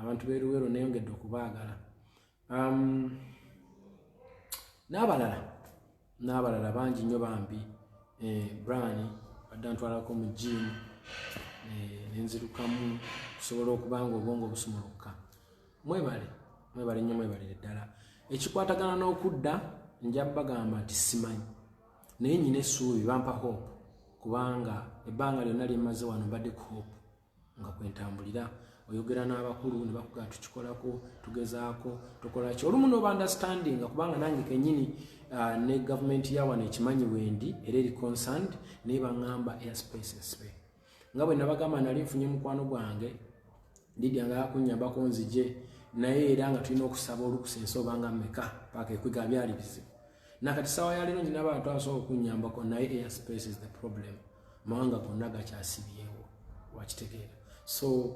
abantu beruwero neyongedde okubaagala. N'abalala bangi nnyo bambi. Brian badde antwalako mu gym nenzirukamu kusobola okuba nga obwongo busumuluka. Mwebale nnyo, mwebalire ddala. Ekikwatagana n'okudda nja bagamba nti simanyi, naye nyina essuubi bampa hope, kubanga ebbanga lyonna lyemmaze wano mbadde ku hope nga kwentambulira. Oyogera n'abakulu ne bakugaa tukikolako, tugezaako, tukola ki. Olumu n'oba understanding kubanga nange kennyini ne gavumenti ya wano ekimanyi wendi era eri concerned, naye baŋŋamba airspace ensibe. Nga bwe nabagamba nali nfunye mukwano gwange Lydia nga yakunnyambako nzije, naye era nga tulina okusaba olukusa ensi obanga mmeka paaka ekwiga byali bizibu. Nakati ssaawa ya leero nyina abantu abasobola okunnyambako, naye airspace is the problem. Mawanga gonna gakyasibyewo, wakitegeera. So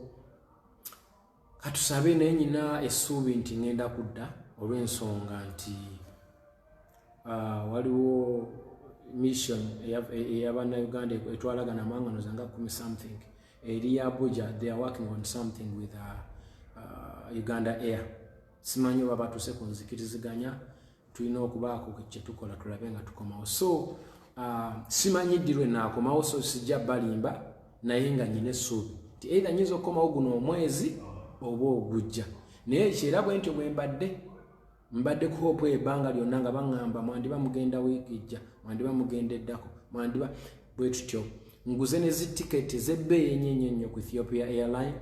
katusabe, naye nyina essuubi nti ngenda kudda olw'ensonga nti waliwo mission ey'Abannayuganda etwalagana amawanga zanga 10 something eri Abuja. They are working on something with Uganda Air. Simanyi oba batuuse ku nzikiriziganya, tulina okubaako kye tukola tulabe nga tukomawo. So simanyi ddirwe naakomawo, so sijja balimba, naye nga nyina essuubi nti either nyinza okukomawo guno omwezi oba ogujja. Naye ekyera bwe ntyo bwe mbadde ku hope ebbanga lyonna nga baŋŋamba mwandiba mugenda wiiki ejja, mwandiba mugenda eddako, mwandiba bwe tutyo. Nguze ne zitiketi z'ebbeeyi ennyo ku Ethiopia Airline,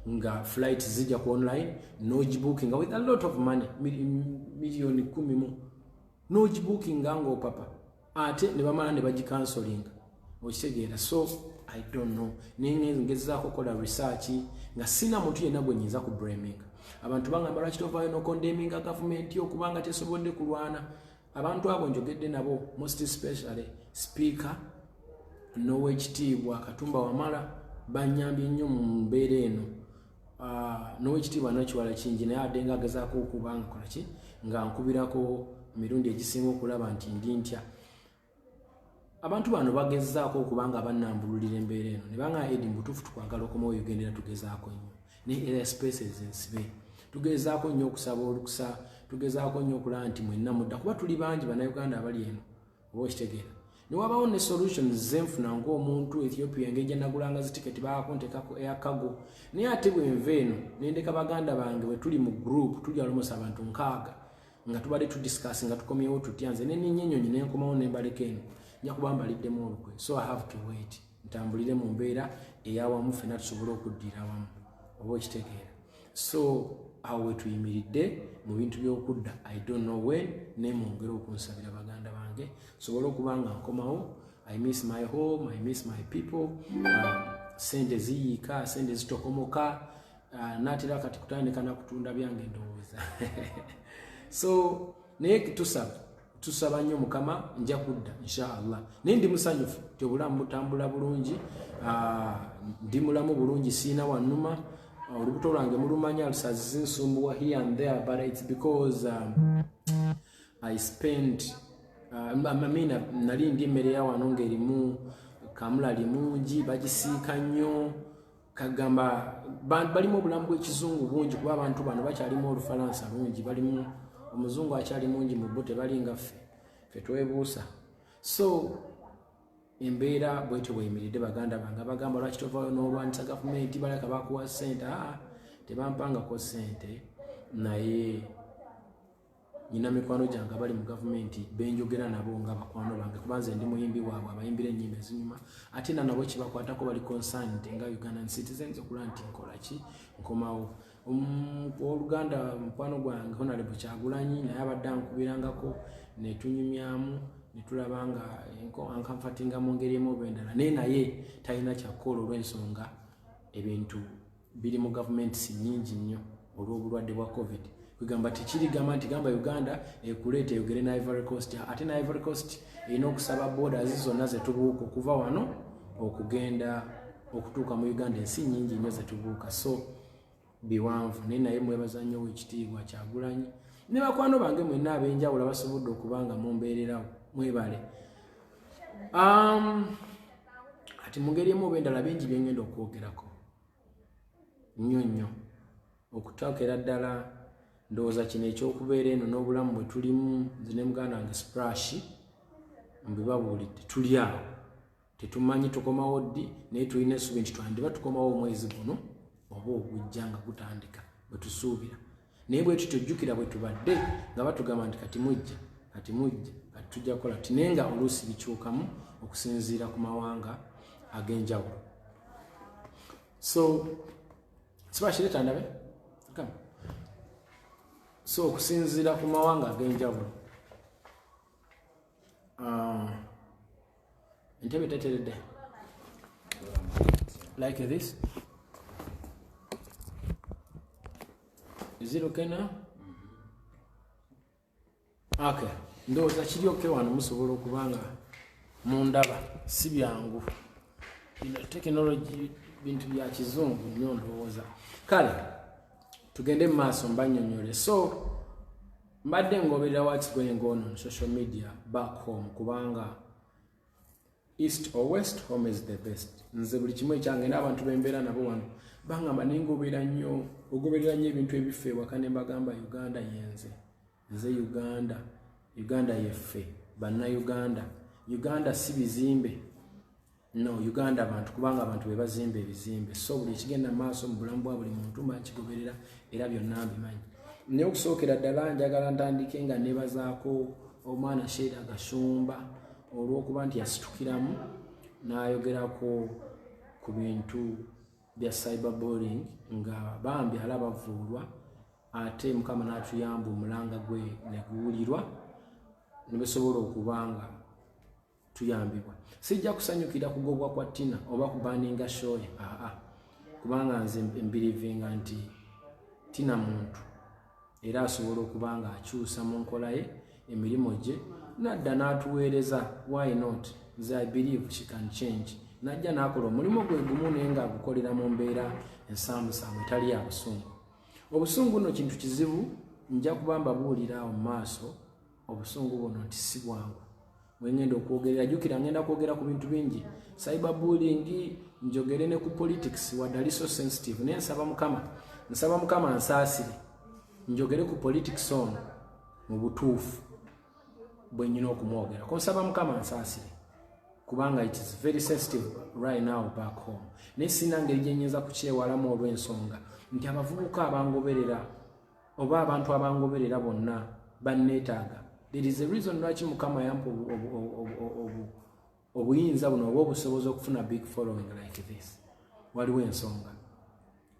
nga flight zijja ku online, n'ogibookinga with a lot of money, miliyoni 10 n'ogibookinga ng'opapa, ate ne bamala ne bagikansolinga, okitegeera. So I don't know, naye ngezaako okukola research nga sina muntu yenna gwe nnyinza ku blaming. Abantu bangamba lwaki tovaayo n'okondemminga gavumenti okubanga tesobodde kulwana. Abantu abo njogedde nabo, most especially Speaker n'Oweekitiibwa Katumba Wamala bannyambye nnyo mu mbeera eno. N'Oweekitiibwa Nakiwala Kingi naye adde nga agezaako okuba nga kola ki, nga nkubirako emirundi egisinga okulaba nti ndi ntya. Abantu bano bagezaako okubanga bannambululira embeera eno ne banga edi mutuufu tukwagala okomawo Uganda, tugezaako nnyo ne airspaces ensibe, tugezaako nnyo okusaba olukusa, tugezaako nnyo okulaba nti mwenna mudda, kuba tuli bangi bannayuganda abali eno, oba okitegeera. Ne wabaawo ne solutions zenfuna ng'omuntu Ethiopia engeri gye nagulanga zitiketi baakunteekako air cargo, naye ate bwe nva eno ne ndeka baganda bange bwe tuli mu group, tuli almost abantu 6 nga tubadde tudiscuss nga tukomyewo tutya, nze ne ninnyonyi ne nkomawo ne mbaleka eno, nja kuba mbaliddemu olukwe. So I have to wait, ntambulire mu mbeera ey'awamu ffenna tusobole okuddira awamu, oba okitegeera. So awo we tuyimiridde mu bintu by'okudda. I don't know when, naye mwongere okunsabira baganda bange sobole okuba nga nkomawo. I miss my home, I miss my people. Sente ziyiika, sente zitokomoka, naatera kati kutandika na kutunda byange ndowooza. So naye tusaba nnyo Mukama, nja kudda inshallah. Naye ndi musanyufu nti obulamu butambula bulungi, ndi mulamu bulungi, siina wannuma. Olubuto lwange mulumanya lusazizi nsumbuwa here and there, but it's because I spent nali ndi emmere ya wano ng'erimu kamulali mungi, bagisiika nnyo, kagamba balimu obulamu bw'ekizungu bungi, kuba abantu bano bakyalimu Olufalansa lungi, balimu omuzungu akyali mungi mu bo, tebali nga ffe twebuusa. So embeera bwetyo bweyimiridde baganda bange abagamba lwaki tovaayo n'olwanisa gavumenti, balaka bakuwa ssente. Tebampangako ssente, naye nyina mikwano gyange abali mu gavumenti benjogera nabo nga bakwano bange, kuba nze ndi muyimbi waabwe abayimbira ennyimba ezinyuma, ate nabo kibakwatako bali concerned nga Ugandan citizens okulaba nti nkola ki, nkomawo. Oluganda mukwano gwange Honorable Kyagulanyi naye abadde ankubirangako ne tunyumyamu ne tulaba nga ankamfatinga mu ngeri emu oba endala, naye talina kyakola olw'ensonga ebintu biri mu gavumenti si nnyingi nnyo olw'obulwadde bwa COVID. Kwegamba tekirigamba nti gamba Uganda ekuleeta eyogere na Ivory Coast, ate na Ivory Coast erina okusaba borders zonna zetubuuka okuva wano okugenda okutuuka mu Uganda, ensi nnyingi nnyo zetubuuka. So biwanvu, naye mwebaza nnyo Oweekitiibwa Kyagulanyi ne bakwano bange mwenna ab'enjawulo abasobodde okuba nga mumbeererawo, mwebale. Ati mu ngeri emu oba endala bingi bye ngenda okwogerako nnyo nnyo, okutaokera ddala ndowooza kino ekyokubeera eno n'obulamu bwe tulimu nze ne muganda wange Splash mbibabuulidde tuli awo tetumanyi tukomawo ddi naye tulina essuubi nti twandiba tukomawo omwezi guno oba ogujja nga gutandika bwe tusuubira naye bwe tutojjukira bwe tubadde nga batugamba nti kati mujja kati tujja kukola naye nga oluusi bikyukamu okusinziira ku mawanga ag'enjawulo. So Splash leeta ndabe so okusinziira ku mawanga ag'enjawulo entebe teteredde like this. Is it okay now? Okay. Ndowooza kiri okay wano musobola okubanga mundaba si byangu. Technology bintu bya kizungu nnyo ndowooza. Kale tugende maaso mbanyonyole. So mbadde ngoberera what's going on social media back home kubanga east or west, home is the best. Nze buli kimu ekyange n'abantu bembeera nabo wano bangamba ningoberera nnyo ebintu ebife ewaka ne mbagamba Uganda yenze nze Uganda yeffe Uganda si bizimbe no Uganda abantu kubanga abantu be bazimba ebizimbe so buli kigenda maaso mu bulamu bwa buli muntu mbakigoberera era byonna mbimanyi. Naye okusookera ddala njagala ntandike nga nebazaako omwana Sheila Gashumba olw'okuba nti yasitukiramu n'ayogerako ku bintu bya cyberbullying nga bambi alabavuulwa ate Mukama n'atuyamba omulanga gwe ne guwulirwa ne bisobola okubanga tuyambibwa. Sijja kusanyukira kugobwa kwa Tina oba kubaninga show kubanga nze mbirivinga nti Tina muntu era asobola okubanga akyusa mu nkola ye emirimu gye nadda n'atuweereza. Why not? I believe she can change. Najja n'akola omulimu gwe gumu naye nga agukolera mu mbeera ensamusamu etali ya busungu. Obusungu nno kintu kizibu nja kubamba buulira mu maaso obusungu buno nti si bwangu. Wengenda okwogerera jjukira ngenda kwogera ku bintu bingi cyberbullying njogere ne ku politics wadali so sensitive naye nsaba Mukama ansaasire njogere ku politics ono mu butuufu bwe nyina okumwogera ko nsaba Mukama ansaasire kubanga it is very sensitive right now back home. Naye sina ngeri gye nnyinza kukyewalamu olw'ensonga nti abavubuka abangoberera oba abantu abangoberera bonna banneetaaga. There is a reason lwaki Mukama yampa obuyinza buno oba obusobozi okufuna big following like this. Waliwo ensonga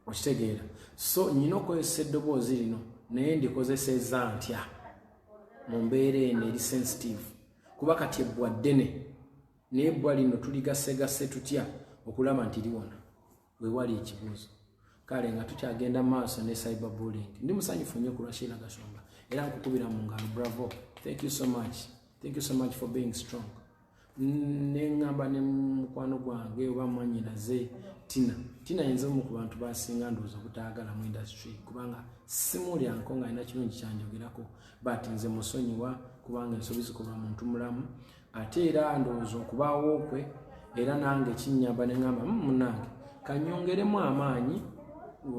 okitegeera. So nyina okukozesa eddoboozi lino naye ndikozesezza ntya mu mbeera eno eri sensitive kuba kati ebbwa ddene naye ebbwa lino tuligasegase tutya okulaba nti liwona we wali ekibuuzo. Kale nga tukyagenda maaso ne cyberbullying ndi musanyufu nnyo ku lwa Sheila Gashumba era nkukubira mu ngalo. Bravo, thank you so much for being strong. Nengamba ne mukwano gwange oba mwanyinaze Tina yenze mu ku bantu basinga ndowooza okutaagala mu industry kubanga simulyanko nga alina kirungi kyanjogerako but nze musonyiwa kubanga ensobi zikola muntu mulamu ate era ndowooza okubaawo okwe era nange kinnyamba ne ngamba munnange kanyongeremu amaanyi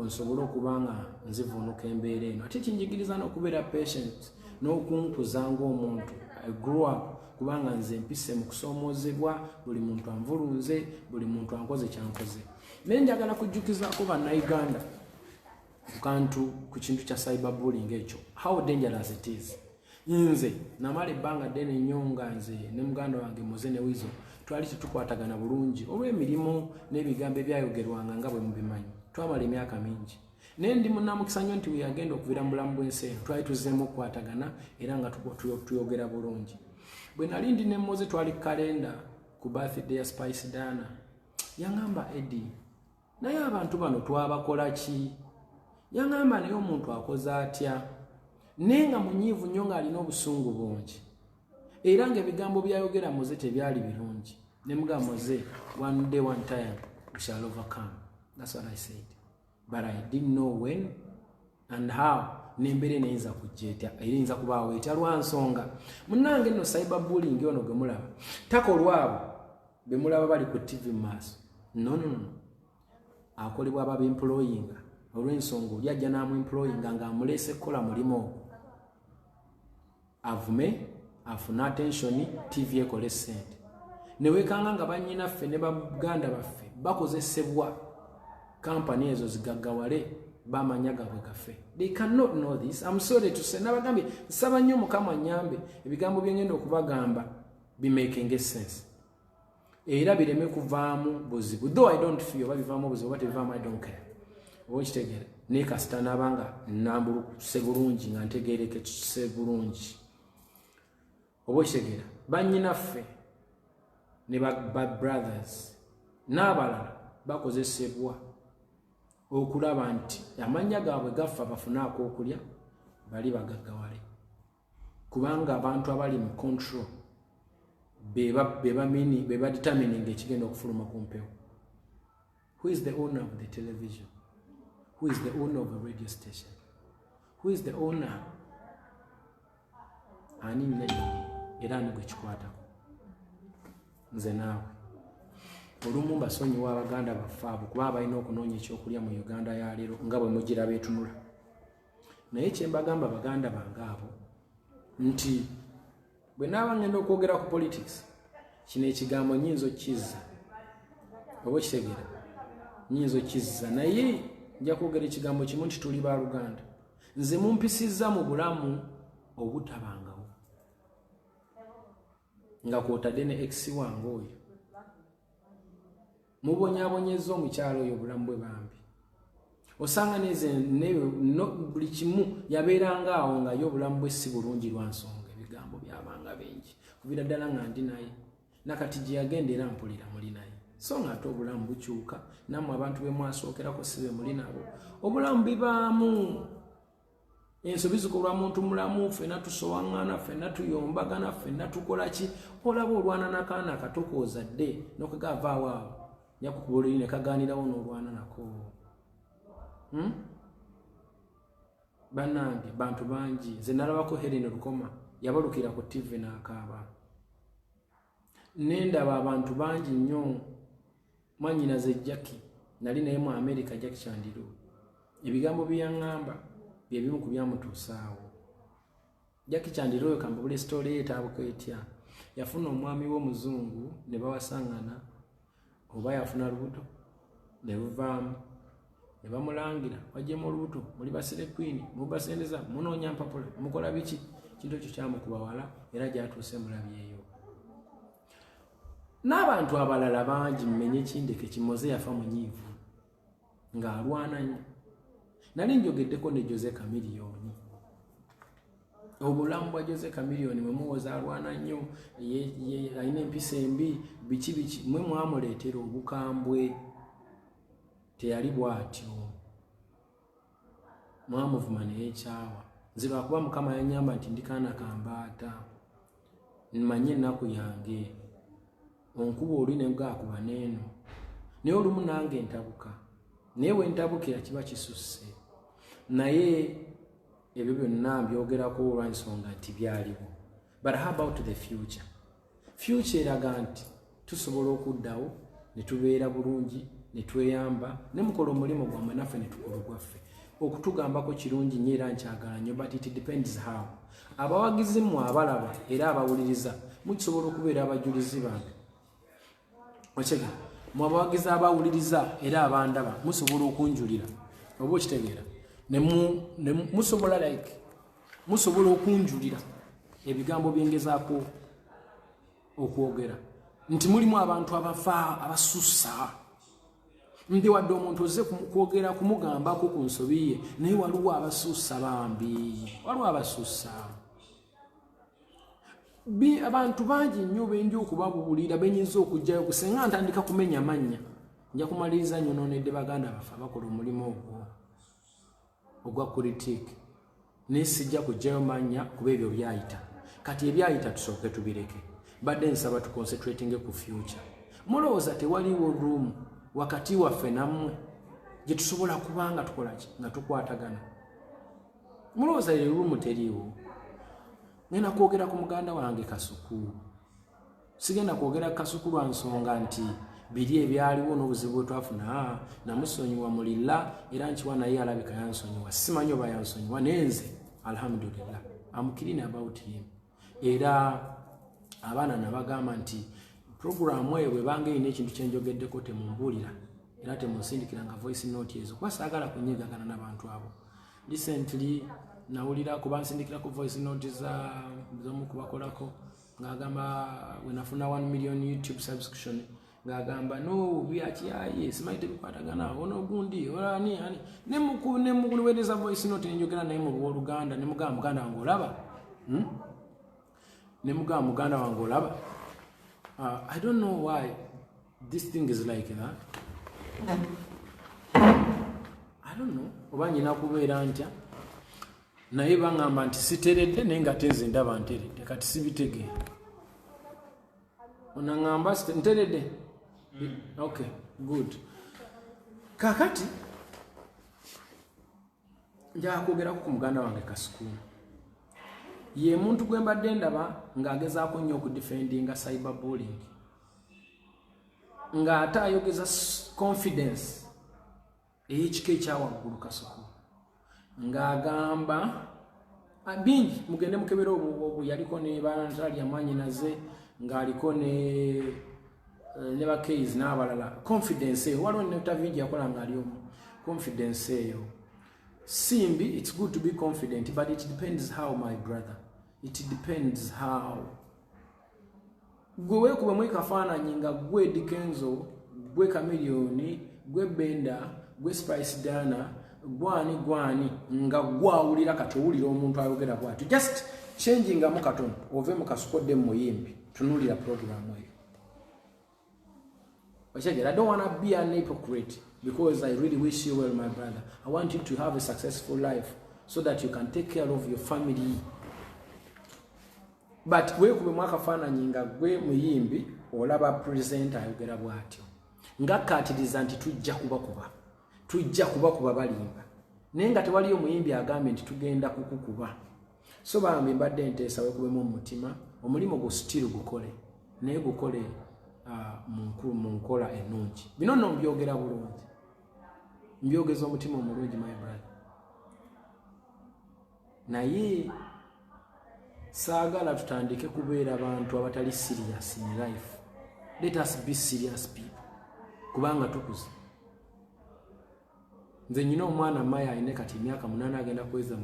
nsobole okubanga nzivuunuka embeera eno ate kinjigiriza n'okubeera patient n'okunkuza ng'omuntu I grew up kubanga nze mpise mu kusoomoozebwa buli muntu anvulunze buli muntu ankoze kyankoze. Naye njagala kujjukizaako bannayuganda ku kintu kya cyberbullying ekyo how dangerous it is. Nze namala ebbanga ddene nnyo nga nze ne muganda wange Muze ne Wizo twali tetukwatagana bulungi olw'emirimu n'ebigambo ebyayogerwanga nga bwe mubimanyi. Twamala emyaka mingi naye ndi munnamukisa nnyo nti weyagenda okuviira mu bulamu bw'ensi eno twali tuzzeemu okukwatagana era nga tuyogera bulungi. Bwe nali ndi ne Muze twali kalenda ku birthday ya Spice Diana yaŋŋamba Eddie naye abantu bano twabakola ki? Yaŋŋamba naye omuntu akoze atya? Naye nga munyiivu nnyo ng'alina obusungu bungi era ng'ebigambo byayogera Muze tebyali birungi. Ne mugamba Muze, one day one time we shall overcome. That's what I said. But I didn't know when and how. Nembere neyinza kujjeta eyinza kubaawo etya lwa nsonga. Munnange nno cyberbullying ono gwe mulaba takolwabo be mulaba bali ku TV maaso. No. Akolebwa aba employing olw'ensonga oli ajja n'amuemployinga ng'amuleese kukola mulimu ogwo avume afune attention TV ekole ssente ne weekanga nga bannyinaffe ne baganda baffe bakozesebwa kampani ezo zigaggawale bamanya gabwe gaffe. They cannot know this. I'm sorry to say. Nabagambye nsaba nnyo Mukama nyambe ebigambo bye ngenda okubagamba be making sense. Era bireme kuvaamu buzibu. Though I don't feel babivaamu buzibu but bivaamu I don't care. Okitegere ne kasita nabanga nambulukuse bulungi nga ntegereke kise bulungi. Okitegere bannyinaffe ne ba brothers n'abalala bakozesebwa okulaba nti amanya gaabwe gaffa bafunaako okulya bali bagaggawale kubanga abantu abali mu control beba determining ekigenda okufuluma ku mpewo. Who is the owner of the television? Who is the owner of the radio station? Who is the owner? Ani era ni gwe kikwatako nze naawe. Olumu basonyiwa abaganda baffe abo kuba balina okunoonya ekyokulya mu Uganda ya leero nga bwe mugira beetunula. Naye kye mbagamba baganda bange abo nti bwe naaba ngenda okwogera ku politics kino ekigambo nnyinza okizza oba okitegeera nnyinza okizza naye nja kwogera ekigambo kimu nti tuli ba Luganda. Nze mumpisizza mu bulamu obutabangawo nga kwotadde ne ex wange oyo mubonyabonyeza omukyalo oyo obulamu bwe bambi osanga buli kimu yabeeranga awo nga yo obulamu bwe si bulungi lwa nsonga ebigambo byabanga bingi kubira ddala nga ndi naye nakati gye yagenda era mpulira muli naye so nga ate obulamu bukyuka nammwe abantu be mwasookerako si be muli nabo obulamu bibaamu ensobi zikolwa muntu mulamu ffenna tusowaŋŋana ffenna tuyombagana ffenna tukola ki olaba olwana n'akaana akato koozadde n'okagavaawo awo nyakukubuliri ne kagaanirawo n'olwana nako. Bannange bantu bangi nze nalabako Helen Lukoma yabalukira ku TV n'akaaba. Nendaba abantu bangi nnyo mwannyinaze Jackie nali naye mu America Jackie Chandiru ebigambo byaŋŋamba bye bimu ku byamutuusaawo. Jackie Chandiru oyo kambabule story ye etaabuka etya yafuna omwami w'omuzungu ne bawasaŋŋana oba yafuna lubuto ne luvaamu ne bamulangira wajjemu olubuto muli basire queen mubasendeza munoonya mpapula mukola biki kintu ekyo kyamukuba wala era gyatuuse mulabyeyo. N'abantu abalala bangi mmenye kindeke kimoze yafa munyiivu ng'alwana nnyo. Nali njogeddeko ne Jose Chameleone obulamu bwa Jose Chameleone mwe muwoza alwana nnyo alina empisa embi biki mwe mwamuleetera obukambwe teyali bw'atyo mwamuvuma naye ekyawa. Nze lwakuba Mukama yanyamba nti ndikaana kambaata mmanye ennaku yange onkuba oli ne gaakuba n'eno naye olumu nange ntabuka naye we ntabukira kiba kisusse naye ebyo byonna mbyogerako olw'ensonga nti byaliwo. But how about the future? Future eraga nti tusobola okuddawo ne tubeera bulungi ne tweyamba ne mukola omulimu gwammwe naffe ne tukola gwaffe. Okutugambako kirungi nnyo era nkyagala nnyo but it depends how. Abawagizi mmwe abalaba era abawuliriza mukisobola okubeera abajulizi bange. Okitegeera mu abawagizi abawuliriza era abandaba musobola okunjulira oba okitegeera ne musobola okunjulira ebigambo byengezaako okwogera nti mulimu abantu abafa abasussa ndi wadde omuntu ozze kwogera kumugambako ku nsobi ye naye waliwo abasussa bambi waliwo abasussa abantu bangi nnyo benja okubabuulira benyinza okujjayo kusenga ntandika kumenya mannya nja kumaliriza nyonoonedde baganda baffe abakola omulimu ogwa politiki naye sijja kujjayo mannya kuba ebyo byayita kati ebyayita tusooke tubireke badde nsaba tuconcentrating ku future. Mulowooza tewaliwo room wakati waffe nammwe gye tusobola kubanga tukola ki nga tukwatagana? Mulowooza room teriiwo? Ngenda kwogera ku muganda wange Kasuku sigenda kwogera Kasuku lwa nsonga nti biri ebyaliwo n'obuzibu twafuna namusonyiwa mulilla era nkiwa naye alabika yansonyiwa simanyi oba yansonyiwa nenze alhamdulillah I'm clean about him era abaana nabagamba nti programu eyo bwebanga erina ekintu kyenjogeddeko temumbulira era temunsindikira nga voice note ezo kuba saagala kunyegagana n'abantu abo recently nawulira kuba nsindikira ku voice note z'omu kubakolako ng'agamba wenafuna 1 million YouTube subscription ng'agamba no byakiyaye simanyi tebikwatagana ono gundi olani ani nemukuweereza voice note nenjogera naye mu Luganda nemugamba muganda wange olaba nemugamba muganda wange olaba I don't know why this thing is like that. I don't know oba nyina kubeera ntya naye bangamba nti siteredde naye nga tenze ndaba nteredde kati sibitegeera onangamba nteredde okay good kakati njakwogerako ku muganda wange Kasukulu ye muntu gwe mbadde ndaba ng'agezaako nnyo okudefendinga cyberbullying ng'ate ayogeza confidence ey'ekika ekyawaggulu Kasukulu ng'agamba bingi mugende mukebera obwo yaliko ne Natalia Mwanyinaze ng'aliko ne bakeizi n'abalala confidence eyo waliwo ne Tavingi yakola ng'ali omu confidence eyo simbi it's good to be confident but it depends how my brother it depends how gwe weekuba mwekafaananyi nga gwe Dikenzo gwe Chameleone gwe Benda gwe Spice Dana gwani nga gwawulira kati owulira omuntu ayogera bw'ati just changingamu katono ove mu kasukodde mu muyimbi tunulira programu eyo I don't want to be an hypocrite because I really wish you well, my brother. I want you to have a successful life so that you can take care of your family. But we kube mwakafaananyi nga gwe muyimbi olaba presenter ayogera bw'atyo ngakkaatiriza nti tujja kubakuba balimba naye nga tewaliyo muyimbi agambe nti tugenda kukukuba so bambi mbadde nteesa weekubemu mu mutima omulimu gwo still gukole naye gukole mu nkola ennungi bino nno mbyogera bulungi mbyogeza omutima omulungi my brother naye saagala tutandike kubeera abantu abatali serious in life. Let us be serious people kubanga tukuze nze nyina omwana maya ayine kati emyaka 8 agenda kweza 9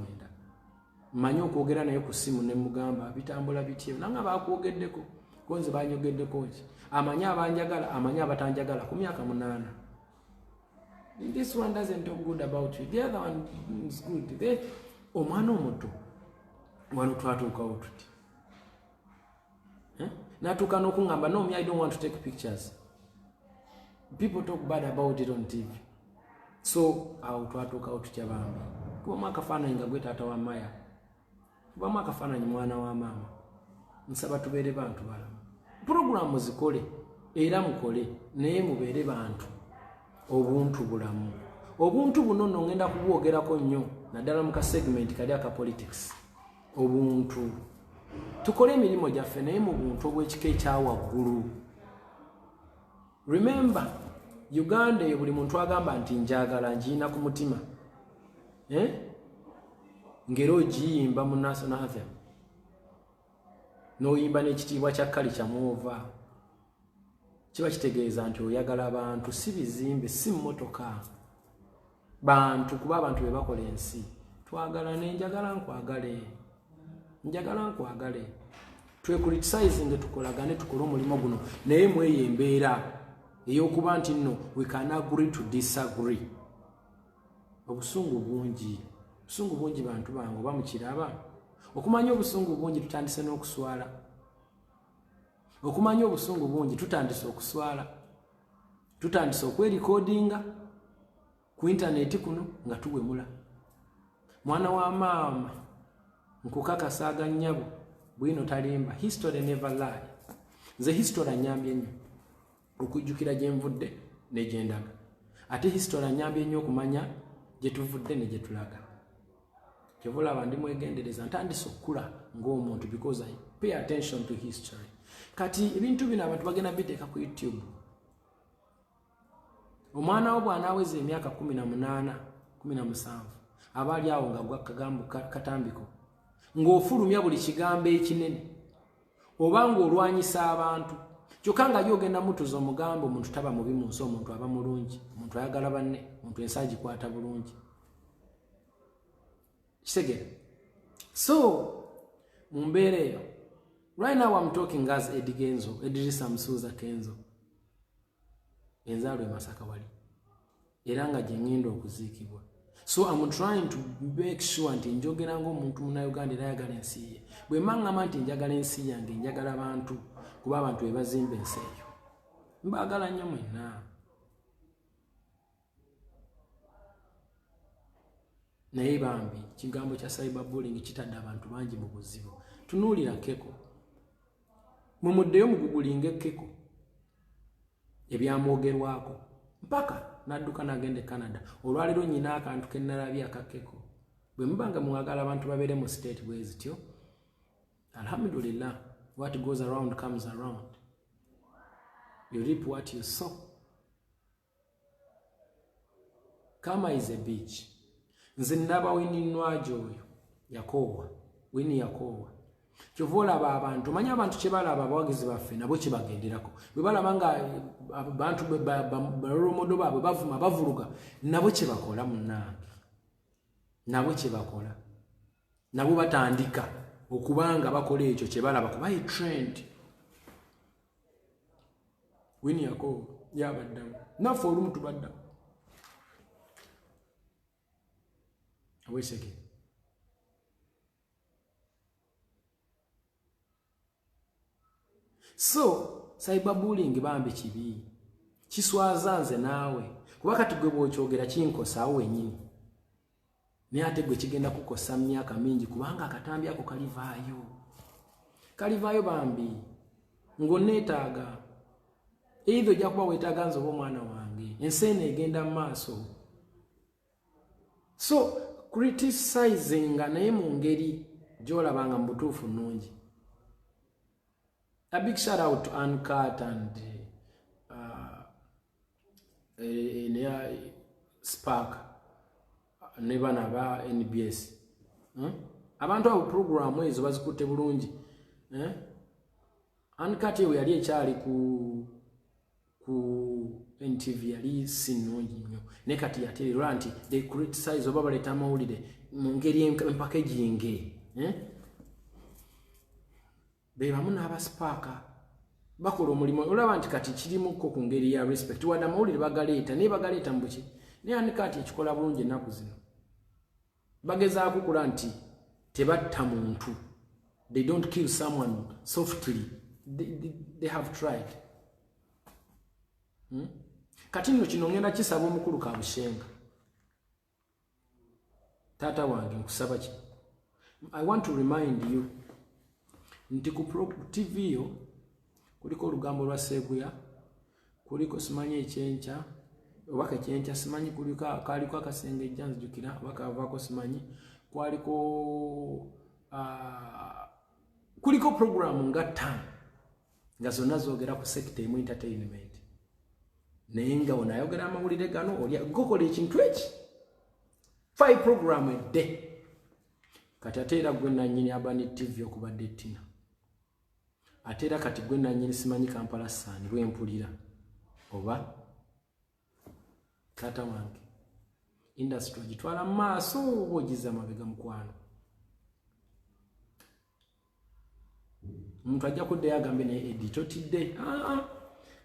mmanyi okwogera naye ku simu ne mugamba bitambula bityo nanga bakwogeddeko konze banyogeddeko ki amanya abanjagala amanya abatanjagala ku myaka 8. This one doesn't talk good about you, the other one is good. Omwana omuto wano twatuukawo tuti natuuka n'okungamba no me I don't want to take pictures. People talk bad about it on TV. So awo twatuukawo tutya bambi kubamu akafaananyi nga gwe taata wa Maya kubamu akafaananyi mwana wa maama nsaba tubeere bantu balamu programu zikole era mukole naye mubeere bantu obuntu bulamu obuntu buno nno ngenda kubwogerako nnyo naddala mu ka segment kali aka politics obuntu tukole emirimu gyaffe naye mu buntu obw'ekika ekyawaggulu. Remember Uganda eyo buli muntu agamba nti njagala njiina ku mutima ngero ogiyimba mu national anthem n'oyimba n'ekitiibwa kya kali kyamuova kiba kitegeeza nti oyagala abantu si bizimbe si mmotoka bantu kuba abantu be bakola ensi twagala nenjagala nkwagale twecriticizing tukolagane tukole omulimu guno naye mweyo embeera ey'okuba nti nno we can agree to disagree. Obusungu bungi bantu bange oba mukiraba okumanya obusungu bungi tutandise n'okuswala okumanya obusungu bungi tutandise okuswala tutandise okwerekodinga ku internet kuno nga tuwemula mwana wa maama nkukakasaaga nnyabo bwino talimba history never lie. Nze history anyambye nnyo okujjukira gye nvudde ne gye ndaga ate history anyambye nnyo okumanya gye tuvudde ne gye tulaga kyovulaba ndi mwegendereza ntandise okukula ng'omuntu because I pay attention to history. Kati ebintu bino abantu bagenda biteeka ku YouTube omwana wo bwana aweze emyaka 18 17 abali awo nga gwa kagambo katambiko ng'ofulumya buli kigambo ekinene obanga olwanyisa abantu kyokka nga yogenda mutuza omugambo omuntu taba mubi mu nsi omuntu aba mulungi omuntu ayagala banne omuntu ensi agikwata bulungi kitegera so mu mbeera eyo right now I'm talking as Eddie Genzo Edrisa Msuza Kenzo enzaalo e Masaka wali era nga gye ngenda okuziikibwa so I'm trying to make sure nti njogera ng'omuntu Munnayuganda era ayagala ensi ye bwe mbaŋŋamba nti njagala ensi yange njagala abantu kuba abantu be bazimba ensi eyo mbaagala nnyo mwenna naye bambi kigambo kya cyberbullying kitadde abantu bangi mu buzibu tunuulira Keko mumuddeyo mugugulinga Keko ebyamwogerwako mpaka nadduka nagenda e Canada olwaliro nyina akantu ke nnalabye aka Keko bwe mubanga mwagala abantu babeere mu state bwe zityo alhamdulillah what goes around comes around you reap what you sow kama is a beach nze ndaba Winnie Nwajo oyo yakoowa Winnie yakoowa kyova olaba abantu manya abantu kye balaba abawagizi baffe nabo kye bagenderako bwe balaba nga abantu balolomodo baabwe bavuma bavuluga nabo kye bakola munnange nabo kye bakola nabo batandika okubanga bakola ekyo kye balaba kuba ye trend Winnie yakoowa yabaddamu naffe olumu tubaddamu aweseke so cyberbullying bambi kibi kiswaza nze naawe kuba kati gwe bw'okyogera kinkosa awo wenyini naye ate gwe kigenda kukosa myaka mingi kubanga akatambi ako kalivaayo bambi ng'onneetaaga either ojja kuba weetaaga nze oba omwana wange ensi eno egenda mu maaso so criticizing naye mu ngeri gy'olabanga mu butuufu nnungi. A big shout out to Uncut and Spark ne bana ba NBS. Abantu abo program ezo bazikutte bulungi. Uncut we yali ekyali ku NTV yali sinungi nnyo. Ne kati yateerera nti they criticize oba baleta amawulire mu ngeri empackaging. Bebamu n'abaspaaka bakola omulimu olaba nti kati kirimu ko ku ngeri ya respect wadde amawulire bagaleeta naye bagaleeta mu buki naye Uncut ekikola bulungi ennaku zino bagezaako kula nti tebatta muntu they don't kill someone softly they have tried kati nno kino ngenda kisaba omukulu Kabushenga taata wange nkusaba ki I want to remind you nti ku TV yo kuliko olugambo lwa Seguya kuliko simanyi ekyenca obaka ekyenca simanyi kaliko akasenge ejjanzijukira obaka avako simanyi kuliko program nga 5 nga zonna zoogera ku sector emu entertainment naye nga onayogera amawulire gano olya gokola ekintu eki 5 program a day kati ate era gwe nannyini Abani TV okubadde Tina ate era kati gwe nannyini simanyi Kampala Sun lwempulira oba taata wange industry ogitwala mu maaso oba ogiza amabega mukwano omuntu ajja kuddeyo agambe naye Eddie totidde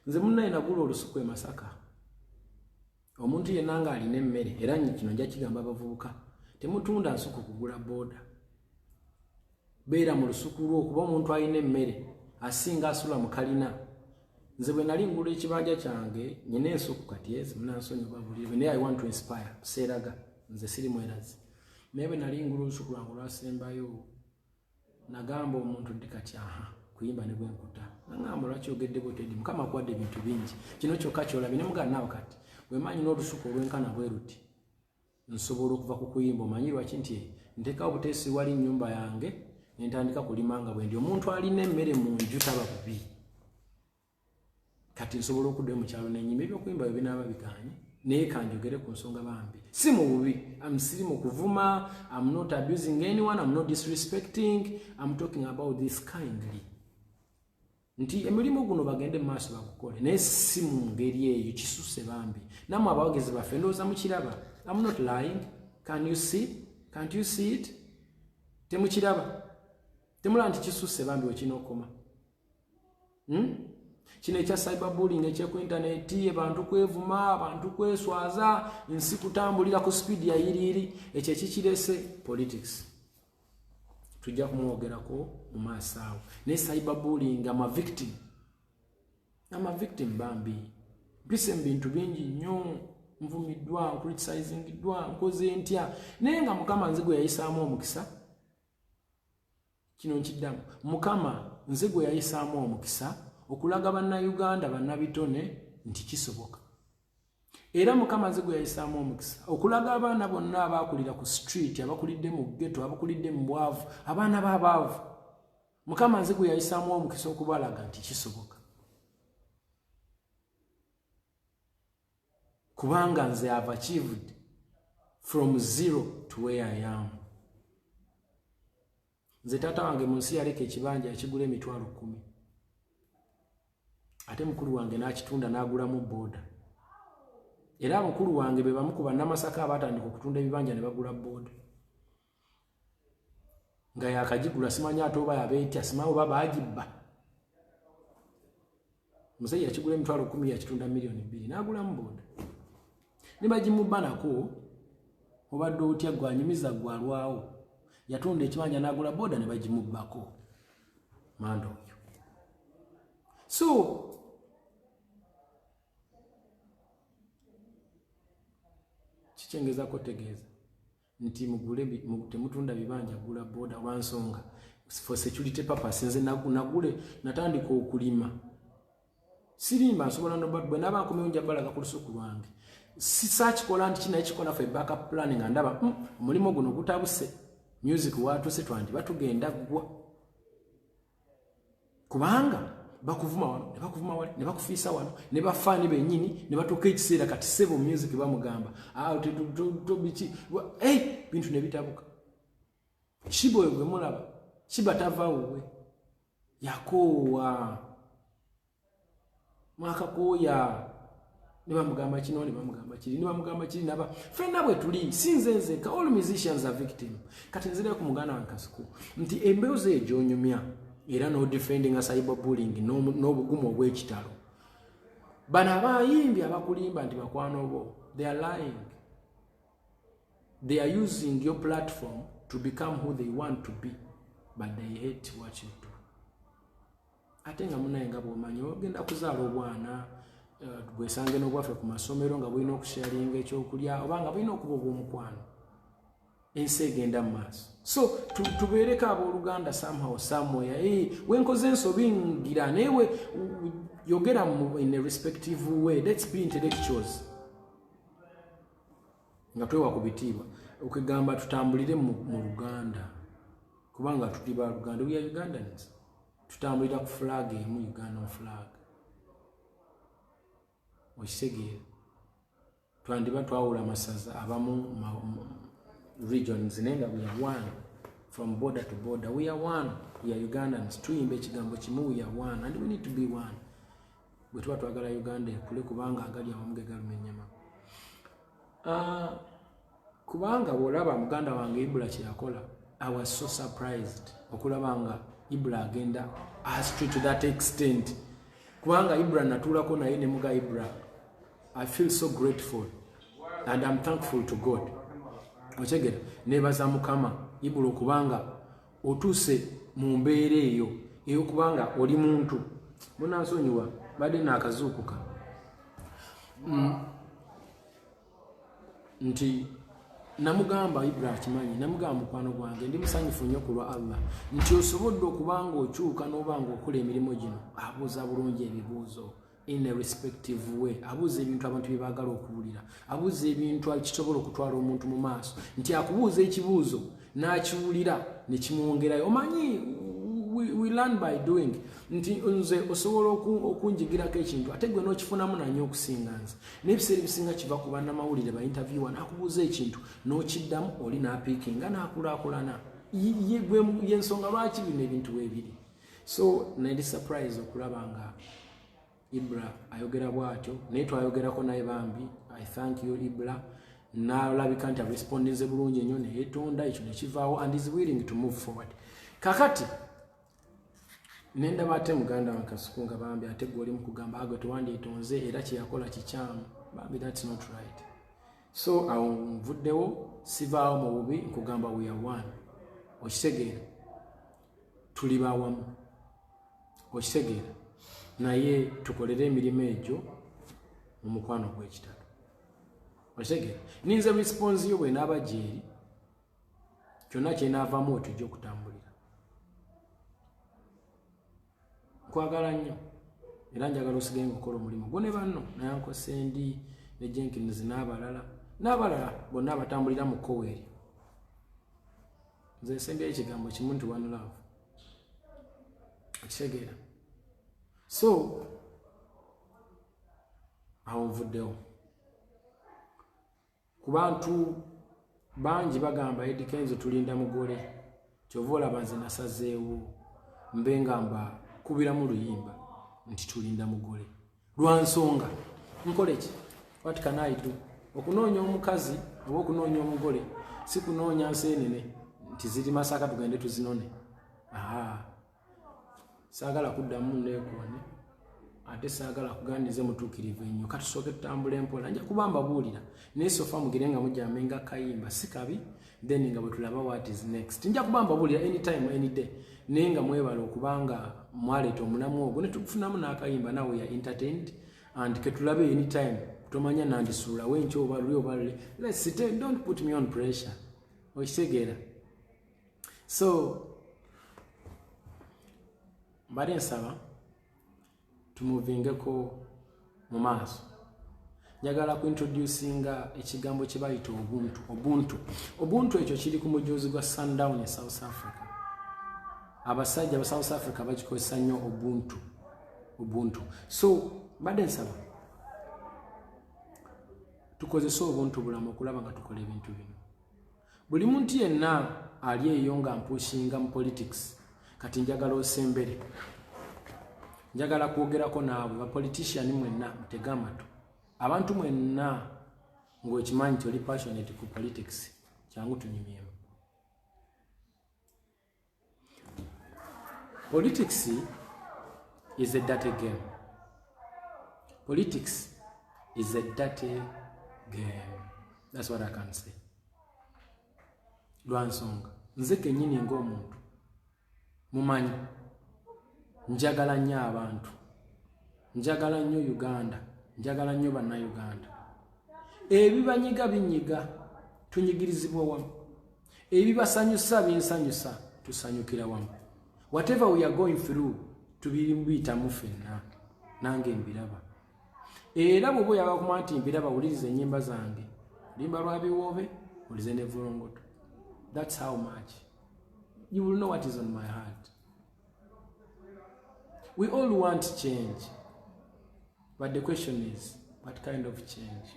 nze munnaye nagula olusuku e Masaka omuntu yenna nga alina emmere era kino nja kigamba abavubuka temutunda nsuku kugula booda beera mu lusuku lwo okuba omuntu alina emmere asinga asula mu kalina nze bwe nali ngula ekibanja kyange nyina ensuku kati ezi munansonyiwa bulirwe naye I want to inspire seeraga nze siri mwerazi naye bwe nali ngula olusuku lwange olwasembayo nagamba omuntu ndi kati kuyimba ne bwenkuta nagamba lwaki ogedde bwotedi Mukama akuwadde ebintu bingi kino kyokka kyolabye ne mugana naawe kati bwemanyi n'olusuku olwenkana bwe ruti nsobola okuva ku kuyimba omanyi lwaki nti nteeka obuteesi wali nnyumba yange nentandika kulimanga bwe ndi omuntu alina emmere mu nju taba bubi kati nsobola okudda mu kyalo n'ennyima ebyokuyimba binaaba bikanye naye kanjogere ku nsonga bambi si mu bubi siri mu kuvuma I'm not abusing anyone I'm not disrespecting I'm talking about this kindly nti emirimu guno bagende maaso bagukole naye si mu ngeri eyo kisuse bambi namwe abawagezi baffe ndowooza mukiraba I'm not lying can't you see it temukiraba temula nti kisuse bambi wekina okoma kino ekya cyberbullying ekyeku intaneti abantu kwevuma abantu kweswaza nsi kutambulira ku speed ya yiriri ekyo ekikirese politics tujja kumwogerako mu maaso awo ne cyberbullying ama victim bambi mpise mu bintu bingi nnyo nvumiddwa criticizingidwa nkoze ntya naye nga mukama nze gwe yayisaamu omukisa kino nkiddamu mukama nze gwe yayisaamu omukisa okulaga bannayuganda bannabitone nti kisoboka era mukama nze gwe yayisaamu omukisa okulaga abaana bonna abaakulira ku street abakulidde mu ghetto abakulidde mu bwavu abaana b'abaavu mukama nze gwe yayisaamu omukisa okubalaga nti kisoboka kubanga nze have achieved from zero to where I am nze taata wange mu nsi yaleka ekibanja ekigula emitwalo 10 ate mukulu wange n'akitunda n'agulamu boda era mukulu wange be bamu ku bannamasaka abatandika okutunda ebibanja ne bagula boda nga yakagigula simanya ate oba yabeetya simanyi oba baagibba musajja yakigula emitwalo 10 yakitunda $2,000,000 n'agulamu boda ne bagimubba nako obadde otya gwanyumiza gwalwawo yatunda ekibanja n'agula boda ne bagimubbako manda oyo so kikyengezako tegeeza nti mugule temutunda bibanja gula boda olwansonga for security purpose nze nagule natandika okulima sirimba nsobola bwe naba nkomewo njabalaga ku lusuku lwange sikikola nti kinaye kikola fe backup planning andaba omulimu guno gutabuse music watuse twanti batugenda gwa kubanga bakuvuma wano ne bakuvuma wali ne bakufiisa wano ne bafaani bennyini ne batuuka ekiseera kati sebo music bamugamba bichi bintu ne bitabuka Shibo gwe mulaba Shiba tavaawe yakoowa mwakakoya ne bamugamba kino ne bamugamba kiri ne bamugamba kiri naba fenna bwe tuli sinzenze ka all musicians are victim kati nzire ku mugana wankasuku nti embeoze ejonyumya era no defending a cyberbullying no bugumo bw'ekitalo bana bayimbi abakulimba nti bakwano bo they are lying they are using your platform to become who they want to be but they hate what you do atenga munayenga bwomanyi ogenda kuzaala obwana gwesange n'obwaffe ku masomero nga bulina okusharinga ekyokulya obanga bulina okuba obw'omukwano ensi egenda mu maaso so tubeereko abooluganda somehow somewhere wenkoze ensobi ngira newe yogera in a respective way let's be intellectuals nga twewa kubitiibwa okugamba tutambulire mu Luganda kubanga tuli ba Luganda we are Ugandans tutambulira ku flag emu Uganda flag okisegeera twandiba twawula amasaza abamu regions nenga we are one from border to border we are one we are Ugandans tuyimba ekigambo kimu we are one and we need to be one bwe tuba twagala Uganda ekule kubanga agali awamuge galumenyama kubanga bwolaba muganda wange Ibula kyeyakola I was so surprised okulabanga Ibula agenda astray to that extent kubanga Ibula natulako naye ne muga Ibula I feel so grateful and I'm thankful to God ochegera nebaza mukama Ibula kubanga otuse mu mbeera eyo kubanga oli muntu munansonyiwa bade nakazuukuka nti namugamba Ibula kimanyi namugamba mukwano gwange ndi musanyufu nnyo kulwa Allah nti osobodde okubanga okyuka n'obanga okola emirimu gino abuuza bulungi ebibuuzo in a respective way abuuza ebintu abantu bye baagala okuwulira abuuza ebintu kisobola okutwala omuntu mu maaso nti akubuuza ekibuuzo n'akiwulira ne kimwongerayo omanyi we learn by doing. Nti nze osobola okunjigirako ekintu ate gwe n'okifunamu nanyo okusinga nze. N'ebiseera ebisinga kiva ku bannamawulire ba interviewer n'akubuuza ekintu n'okiddamu oli n'apiikinga n'akulaakulana. Y'ensonga lwaki bino ebintu weebiri. So nali surprise okulaba nga Ibra ayogera bw'atyo naye twayogerako naye bambi. I thank you Ibra. N'alabika nti respondinze bulungi ennyo ne yeetonda ekyo ne kivaawo and is willing to move forward. Kakati nendaba ate muganda wa Kasuku nga bambi ate gw'oli mu kugamba agwe tewandyetonze era kyeyakola kikyamu. Bambi that's not right. So awo nvuddewo sivaawo mu bubi nkugamba we are one. Okitegeera tuli bawamu. Okitegeera naye tukolere emirimu egyo mu mukwano gw'ekitalo. Okitegeera ninze response yo bwe naaba gyeri kyonna kyenaavaamu otujja okutambulira. Nkwagala nnyo era njagala osigaye ngaokola omulimu gwo ne banno nayanko Sendi ne Jenkins n'abalala bonna abatambulira mu kkowa eryo. Nze nsembyayo ekigambo kimu nti one love. Okitegeera so awo nvuddewo. Ku bantu bangi bagamba Eddy Kenzo tulinda mugole kyova olaba nze nasazeewo mbe ngamba kubiramu luyimba nti tulinda mugole lwa nsonga nkole ki what can I do? Okunoonya omukazi oba okunoonya omugole si kunoonya nseenene nti ziri Masaka tugende tuzinone. Saagala kuddamu neekoone ate saagala kugandize mutuukirivu ennyo katusooke tutambule mpola nja kubamba buulira naye sofa mugire nga mujjame nga kayimba si kabi then nga bwe tulaba what is next. Nja kubamba buulira anytime any day naye nga mwebala okubanga mwaleeta omulamu ogwo ne tukufunamu n'akayimba nawe ya entertained and ketulabe anytime tomanya nandisuula wenkyo oba luli oba luli. Let's sit, don't put me on pressure. Okitegeera so mbadde nsaba tumuvingeko mu maaso. Njagala kuintroducinga ekigambo kye bayita obuntu ekyo kiri ku mujuzi gwa Sundown e South Africa. Abasajja ba South Africa bakikozesa nnyo obuntu. So mbadde nsaba tukozese obuntu bulamu okulaba nga tukola ebintu bino. Buli muntu yenna ali eyo nga mpushinga mu politics kati njagala osembere. Njagala kwogerako naabwe bapolitician mwenna mutega amatu. Abantu mwenna ng'okimanyi nti oli passionate ku politics kyangu tunyumyemu. Politics is a dirty game. Politics is a dirty game. That's what I can say. Lwansonga nze kennyini ng'omuntu mumanyi njagala nnyo abantu, njagala nnyo Uganda, njagala nnyo bannayuganda. Ebibanyiga binyiga tunyigirizibwa wamu, ebibasanyusa binsanyusa tusanyukira wamu. Whatever we are going through tubiyitamu ffenna nange mbiraba. Era bw'oba oyagala kumanya nti mbiraba wuliriza ennyimba zange, limba lwa biwoobe ulize ne Vulongoto. That's how much you will know what is on my heart. We all want change, but the question is, what kind of change?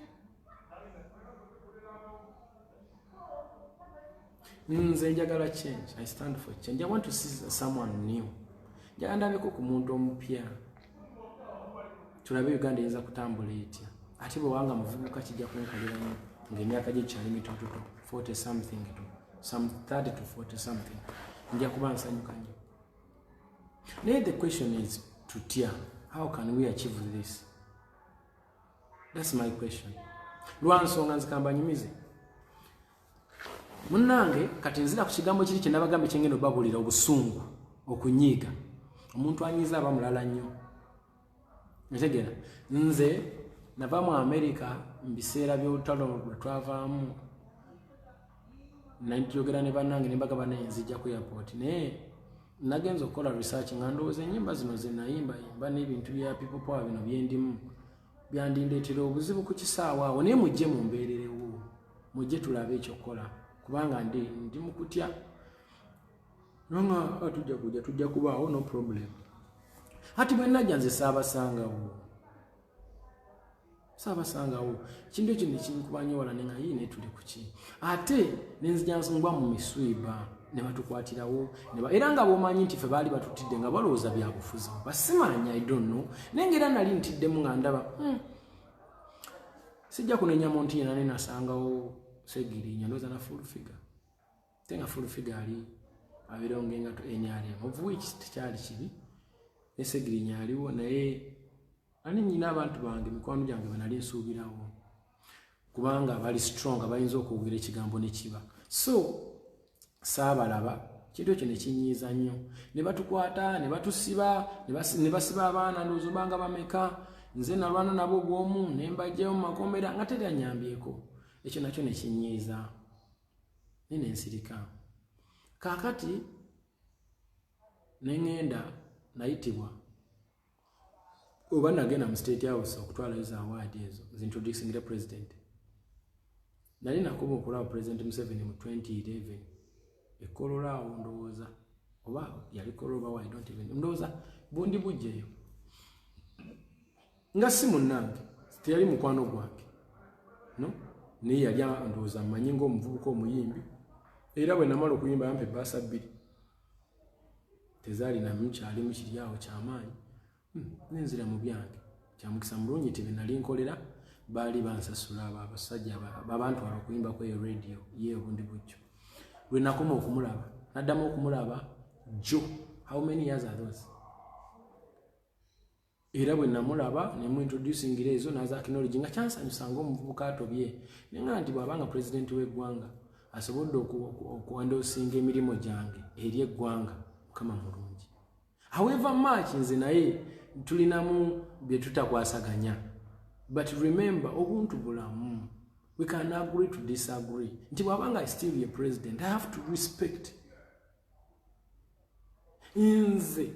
Nze njagala change. I stand for change. I want to see someone new. Njagala ndabeko ku muntu omupya. Tulabe Uganda eyinza kutambula etya. Ate bwe wanga muvubuka kijja kunkaliramu ng'emyaka gye kyali mitototo 40 something to some 30 to 40 something. Nja kuba nsanyuka nnyo. Now the question is, tutya, how can we achieve this? That's my question. Lwansonga nzikamba nyumize. Munnange kati nzira ku kigambo kiri kye nabagambe kyengendo babulira obusungu okunyiiga. Omuntu anyiza aba mulala nnyo. Ntegeera nze nava mu America mbiseera by'olutalo lwe twavaamu nanjogera ne bannange ne mbagamba naye nzijja ku airport naye nagenza okukola research nga ndowooza ennyimba zino ze nayimba n'ebintu bya people power bino byendimu byandindeetera obuzibu ku kisaawa awo naye mujje mumbeererewo mujje tulabe ekyokukola kubanga ndi mu kutya nonga tujja kubaawo no problem hati bwe najja nze saabasangawo kintu ekyo nekinkubanya wala nenga yine tuli kuki ate nenzija nsongwa mu miswiba ne batukwatirawo era nga bomanyi nti ffe baali batutidde nga balowooza byabufuzi basimanya I don't know nengera nali ntiddemu nga ndaba sijja kunenya monti yena ne nasangawo Segirinya ndoza na full figure tenga full figure ali abirongenga to enyali of which tikyali kibi ne Segirinya aliwo naye ani nyina abantu bange mikwano gyange banali nsuubirawo kubanga bali strong abayinza okuwugira ekigambo ne kiba so saabalaba kintu ekyo ne kinyiiza nnyo ne batukwata ne batusiba ne basiba abaana ndowooza banga bameka nze nalwana nabo obwomu ne mbajjayo mu makomera nga teranyambyeko ekyo nakyo ne kinyiiza nene nsirika kaakati neŋŋenda nayitibwa oba nagenda mu State House okutwalayo za award ezo zintroducing the president nali nakuba okulaba President Museveni mu 2011 ekololaawo ndowooza oba yali koloba I don't even ndowooza bundi bujjeyo nga si munnange teyali mukwano gwange no naye yali ndowooza mmanyi ng'omuvubuka omuyimbi era bwe namala okuyimba yampa ebbaasa 2 tezaalina mukyali mu kiryawo ky'amaanyi nenzira mu byange kyamukisa mulungi ti benali nkolera baali bansasula abasajja abantu abakuyimba ku radio ye obundi bujjo lwe nakoma okumulaba naddamu okumulaba jo how many years are those era bwe namulaba ne mu introducing ezo naza acknowledge nga kyansanyusa ng'omuvubuka atobye nenga nti bw'abanga president w'eggwanga asobodde okuwandosinga emirimu gyange eri eggwanga mukama mulungi however much nze naye tulinamu bye tutakwasaganya but remember obuntu bulamu we can agree to disagree nti bw'abanga still a president I have to respect nze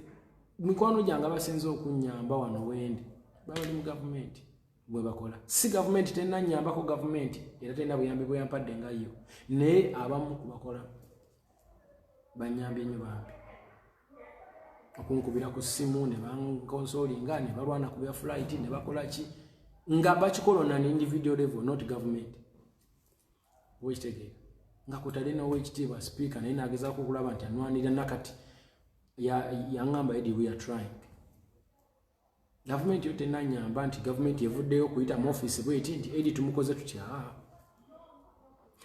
mikwano gyange abasinza okunyamba wano wendi bali mu gavumenti bwe bakola si gavumenti tenanyambako gavumenti era tena buyambi bweyampadde nga yo naye abamu kubakola banyambye nnyo bambi okunkubira ku ssimu ne bankonsolinga ne balwana ku bya flight ne bakola ki nga bakikolona ne individual level not government wekitegere nga kutali n'owekitiibwa speaker naye nagezaako okulaba nti anwanira nakati yaŋŋamba edi we are trying gavumenti yo tenanyamba nti gavumenti evuddeyo okuyita mu office bweti nti edi tumukoze tutya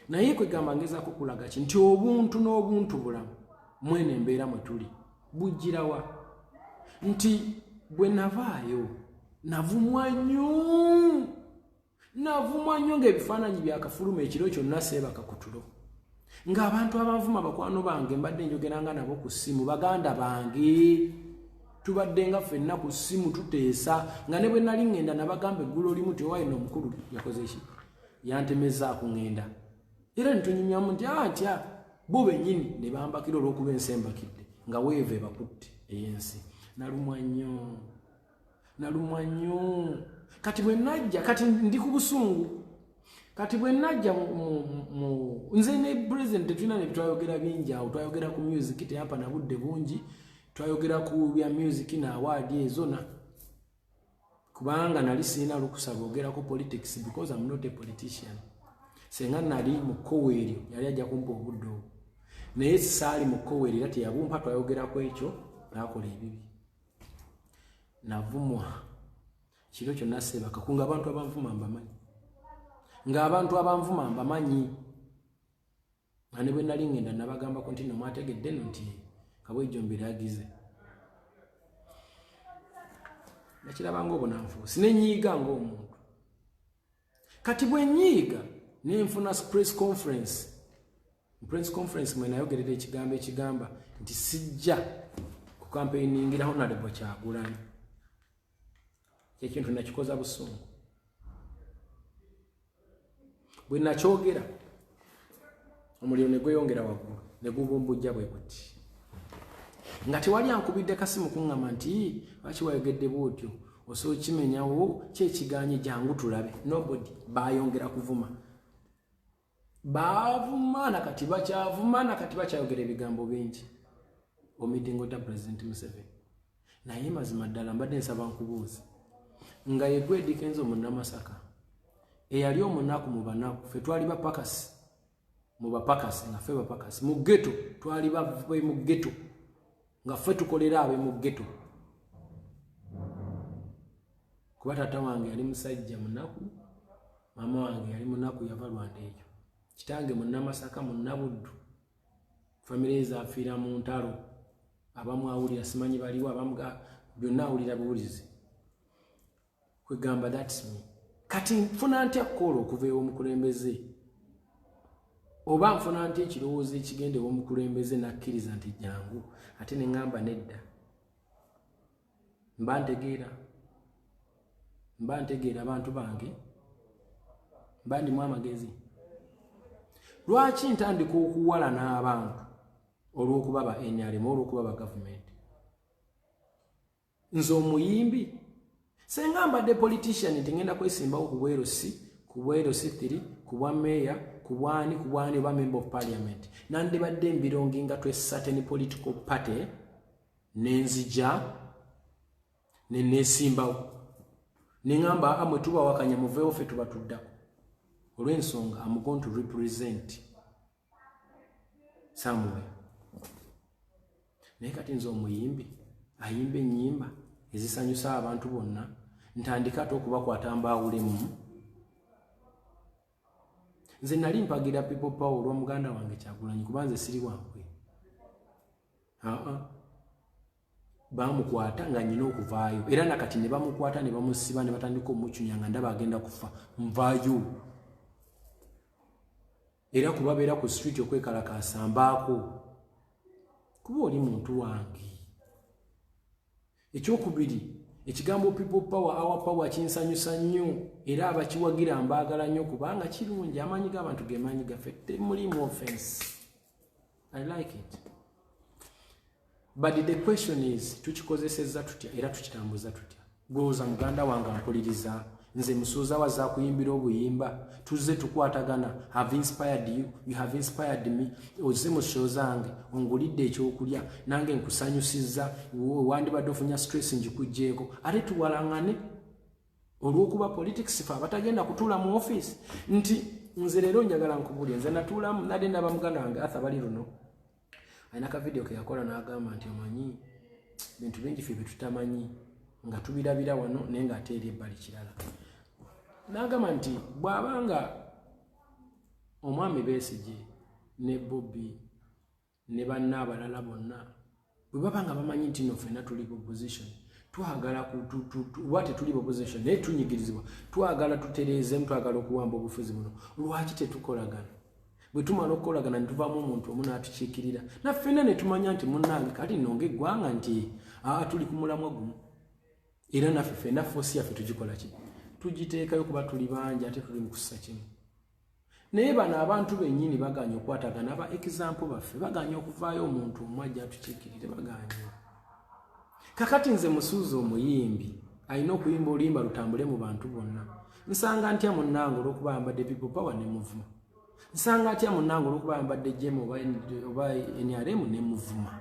naye kwegamba ngezaako okulaga ki nti obuntu n'obuntu bulamu mwene embeera mwe tuli bujjirawa nti bwe navaayo navumwa nnyo ng'ebifaananyi byakafuluma ekiro kyonna seebaka ku tulo ng'abantu abanvuma bakwano bange mbadde njogeranga nabo ku ssimu baganda bange tubadde nga ffenna ku ssimu tuteesa nga ne bwe nali ŋŋenda nabagamba eggulo limu ti owayina omukulu yakoze ki yantemezaako ŋŋenda era nitunyumyamu nti atya bo bennyini ne bambakira olw'okuba ensi embakidde nga weeva ebakutte ey'ensi nalumwa nnyo kati bwe najja kati ndi ku busungu kati bwe najja nze ne president tetulina ne twayogera bingi awo twayogera ku music teyampa na budde bungi twayogera ku bya music na award ezona kubanga nali sirina lukusa lwogera ku politics because I'm not a politician senga nali mu kkoweeryo yali ajja kumpa obudde obwo naye saali mu kkoweeryo era teyabumpa twayogera ku ekyo naakola ebibi navumwa kiro kyonna seebaka kunga abantu abanvuma mbamanyi ng'abantu abanvuma mbamanyi nga ne bwe nali ŋŋenda nabagambako nti no mwategedde no nti kabwejjo mbiraagize nakiraba ng'obunanfuusi nenyiiga ng'omuntu kati bwe nnyiiga nenfuna press conference mwe nayogerera ekigambo ekigamba nti sijja kukampeyiningiraho Honorable Kyagulanyi ekintu nakikoza busungu bwe nakyogera omuliro ne gweyongera waggulu ne gubumbujja bwe buti nga tewali ankubidde kasimu kuŋŋamba nti lwaki wayogedde bwotyo osobola kimenyawo kyekiganye jangu tulabe nobody bayongera kuvuma bavuma nakati bakyavuma nakati bakyayogera ebigambo bingi omitingo ta President Museveni naye mazima ddala mbadde nsaba nkubuuza nga yegwe Dikenzo Munnamasaka eyali omunaku mu banaku ffe twali bapakasi mu bapakasi nga ffe bapakasi mu ghetto twali bave mu ghetto nga ffe tukolera abe mu ghetto kuba taata wange yali musajja munaku mama wange yali munaku yava Rwanda eyo kitange Munnamasaka Munnabuddu famire zaafiira mu ntalo abamu awulira simanyi baliwo abamu byonna awulira buwulizi kwegamba that's me kati nfuna ntya kkola okuva ew'omukulembeze oba nfuna ntya ekirowoozo ekigenda ew'omukulembeze nakkiriza nti jangu ate ne ŋŋamba nedda mba ntegeera abantu bange mba ndimu amagezi lwaki ntandika okuwalana abantu olw'okuba ba NRM olw'okuba ba gavumenti nze omuyimbi senga mbadde politician ntingenda kwesimbawo ku bwerosi 3 ku bwa meya ku bwani oba member of parliament nandibadde mbirongi nga twesate ni political party nenzija nesimbawo nengamba amwe tuba wakanya muveewo ffe tuba tuddako olw'ensonga I'm going to represent somewhere naye kati nze omuyimbi ayimba ennyimba ezisanyusa abantu bonna ntandika ate okubakwata mbaawulemu nze nali mpagira people power olw'omuganda wange Kyagulanyi kuba nze siri wankwe bamukwata nga nyina okuvaayo era nakati ne bamukwata ne bamusiba ne batandika omucunya nga ndaba agenda kufa nvaayo era kubabeera ku street okwekalakaasa mbaako kuba oli muntu wange ekyokubiri ekigambo people power our power kinsanyusa nnyo era abakiwagira mbaagala nnyo kubanga kirungi amaanyi g'abantu gemanyi gaffe temulimu offense I like it but the question is tukikozesezza tutya era tukitambuza tutya gwooza muganda wange ampuliriza nze musuuza wazza kuyimbira obuyimba tuzze tukwatagana have inspired you have inspired me ozze mu show zange ongulidde ekyokulya nange nkusanyusizza wandibadde ofunya stress njikujjeeko ate tuwalaŋŋane olw'okuba politics fe abatagenda kutuula mu office nti nze leero njagala nkubulye nze natuulamu nadde ndaba muganda wange Arthur bali luno alina ka video ke yakola n'agamba nti omanyi bintu bingi ffe betutamanyi nga tubirabira wano naye ng'ate eri ebbali kirala n'agamba nti bw'abanga omwami Besigye ne Bobby ne banna abalala bonna bwe baba nga bamanyi nti no ffenna tuli opposition twagala oba tetuli opposition naye tunyigirizibwa twagala tutereezemu twagala okuwamba obufuzi buno lwaki tetukolagana bwe tumala okukolagana ne tuvaamu omuntu omu n'atukiikirira naffenna ne tumanya nti munnange kati nonga eggwanga nti tuli ku mulamwa gumu era naffe ffenna foosi yaffe tugikola ki tugiteekayo kuba tuli bangi ate tuli mu kussa kimu naye bano abantu bennyini baganya okwatagana aba example baffe baganya okuvaayo omuntu omu ajja atukiikirire baganya kakati nze musuuza omuyimbi alina okuyimba oluyimba lutambule mu bantu bonna nsanga ntya munnange olw'okuba yambadde people power ne muvuma nsanga atya munnange olw'okuba yambadde jemu oba NRM ne muvuma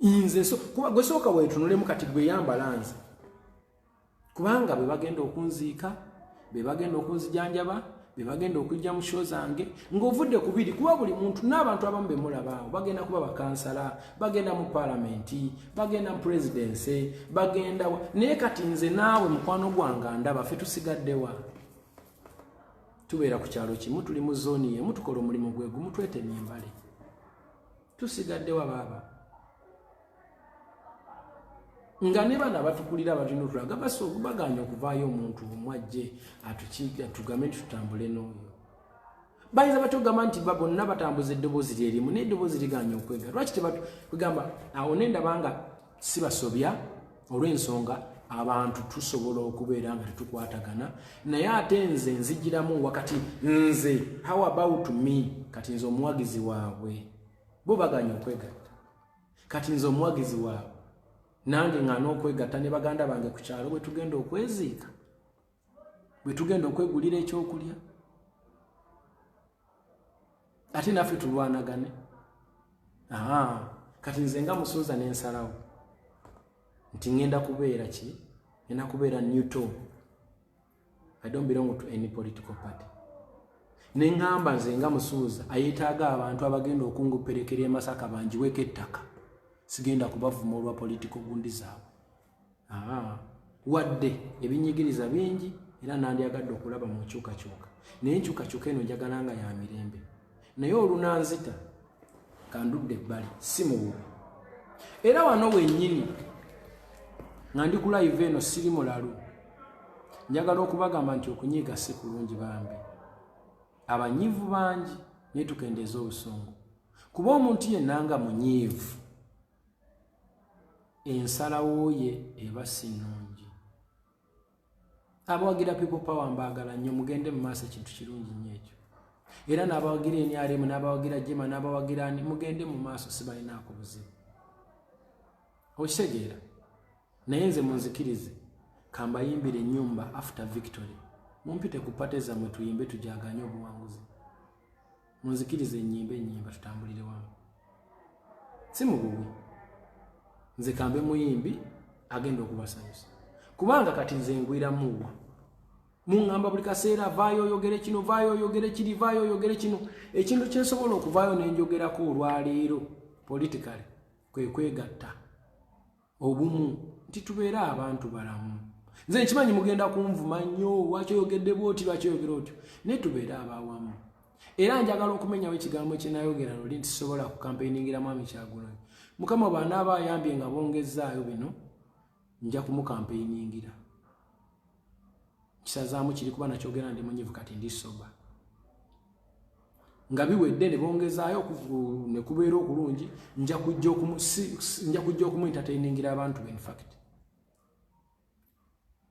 nze kuba gwe sooka weetunulemu kati gwe yambala nze kubanga be bagenda okunziika be bagenda okunzijanjaba be bagenda okujja mu show zange ng'ovudde ku biri kuba buli muntu n'abantu abamu be mulabaawo bagenda kuba bakansala bagenda mu palamenti bagenda mu presidency bagenda naye kati nze naawe mukwano gwange ndaba ffe tusigaddewa tubeera ku kyalo kimu tuli mu zooni yemu tukola omulimu gwe gumu twetemye embale tusigaddewa baaba nga ne bana batukulira abatulina otulaga baganya okuvaayo omuntu omwajje atugambe nti tutambule n'oyo bayinza batugamba nti bonna batambuza eddoboozi lyerimu naye eddoboozi liganya okwega lwaki tebatugamba awo nendabanga si basobya olw'ensonga abantu tusobola okubeera nga tetukwatagana naye ate nze nzigiramu wakati nze how about me kati nze omuwagizi waabwe bo baganya okwegatta kati nze omuwagizi waabwe nange ngana okwegatta ne baganda bange ku kyalo bwe tugenda okweziika bwe tugenda okwegulira ekyokulya ate naffe tulwanagane kati nze nga Musuuza n'ensalawo nti ngenda kubeera ki, ngenda kubeera neutral. I don't belong to any political party. Nengamba nze nga Musuuza ayetaaga abantu abagenda okunguperekera e Masaka banjiweko ettaka, sigenda kubavuma olwa political gundi zaabwe. Wadde ebinyigiriza bingi era nandyagadde okulaba mu nkyukakyuka, naye enkyukakyuka eno njagala nga ya mirembe. Naye olunanzita kandudde ebbali si mu bubi. Era wano wennyini nga ndi ku live eno siri mulalu, njagala okubagamba nti okunyiiga si kulungi bambi. Abanyiivu bangi naye tukendeeza obusungu, kuba omuntu yenna nga munyiivu ensalawo ye eba si nnungi. Abawagira people power mbaagala nnyo, mugende mu maaso ekintu kirungi nnyo ekyo. Era n'abawagira NRM n'abawagira Jema n'abawagira ani, mugende mu maaso sibalinaako buzibu. Okitegeera? Naye nze munzikirize kambayimbire ennyumba after victory. Mumpite ku pate zammwe tuyimbe tujaganye obuwanguzi. Munzikirize ennyimba ennyimba tutambulire wamu. Si mu bubi. Nze kambe muyimbi agenda okubasanyusa. Kubanga kati nze ngwira muwa. Mungamba buli kaseera vaayo oyogere kino, vaayo oyogere kiri, vaayo oyogere kino. Ekintu kye nsobola okuvaayo ne njogerako olwaleero politically kwe kwegatta obumu nti tubeere abantu balamu. Nze nkimanyi mugenda kunvuma nnyo, lwaki oyogedde bw'oti, lwaki oyogera otyo, naye tubeere abawamu. Era njagala okumenyawo ekigambo kye nayogera luli nti sisobola kukampeyingira Mwami Kyagulanyi. Mukama bw'anaaba ayambye nga bongezaayo bino, nja kumukampeyingira. Kisazaamu kiri kuba nakyogera ndi munyivu kati ndi soba. Nga biwedde ne bongezaayo ne kubeera okulungi, nja kujja okumu-entertainingira abantu be in fact.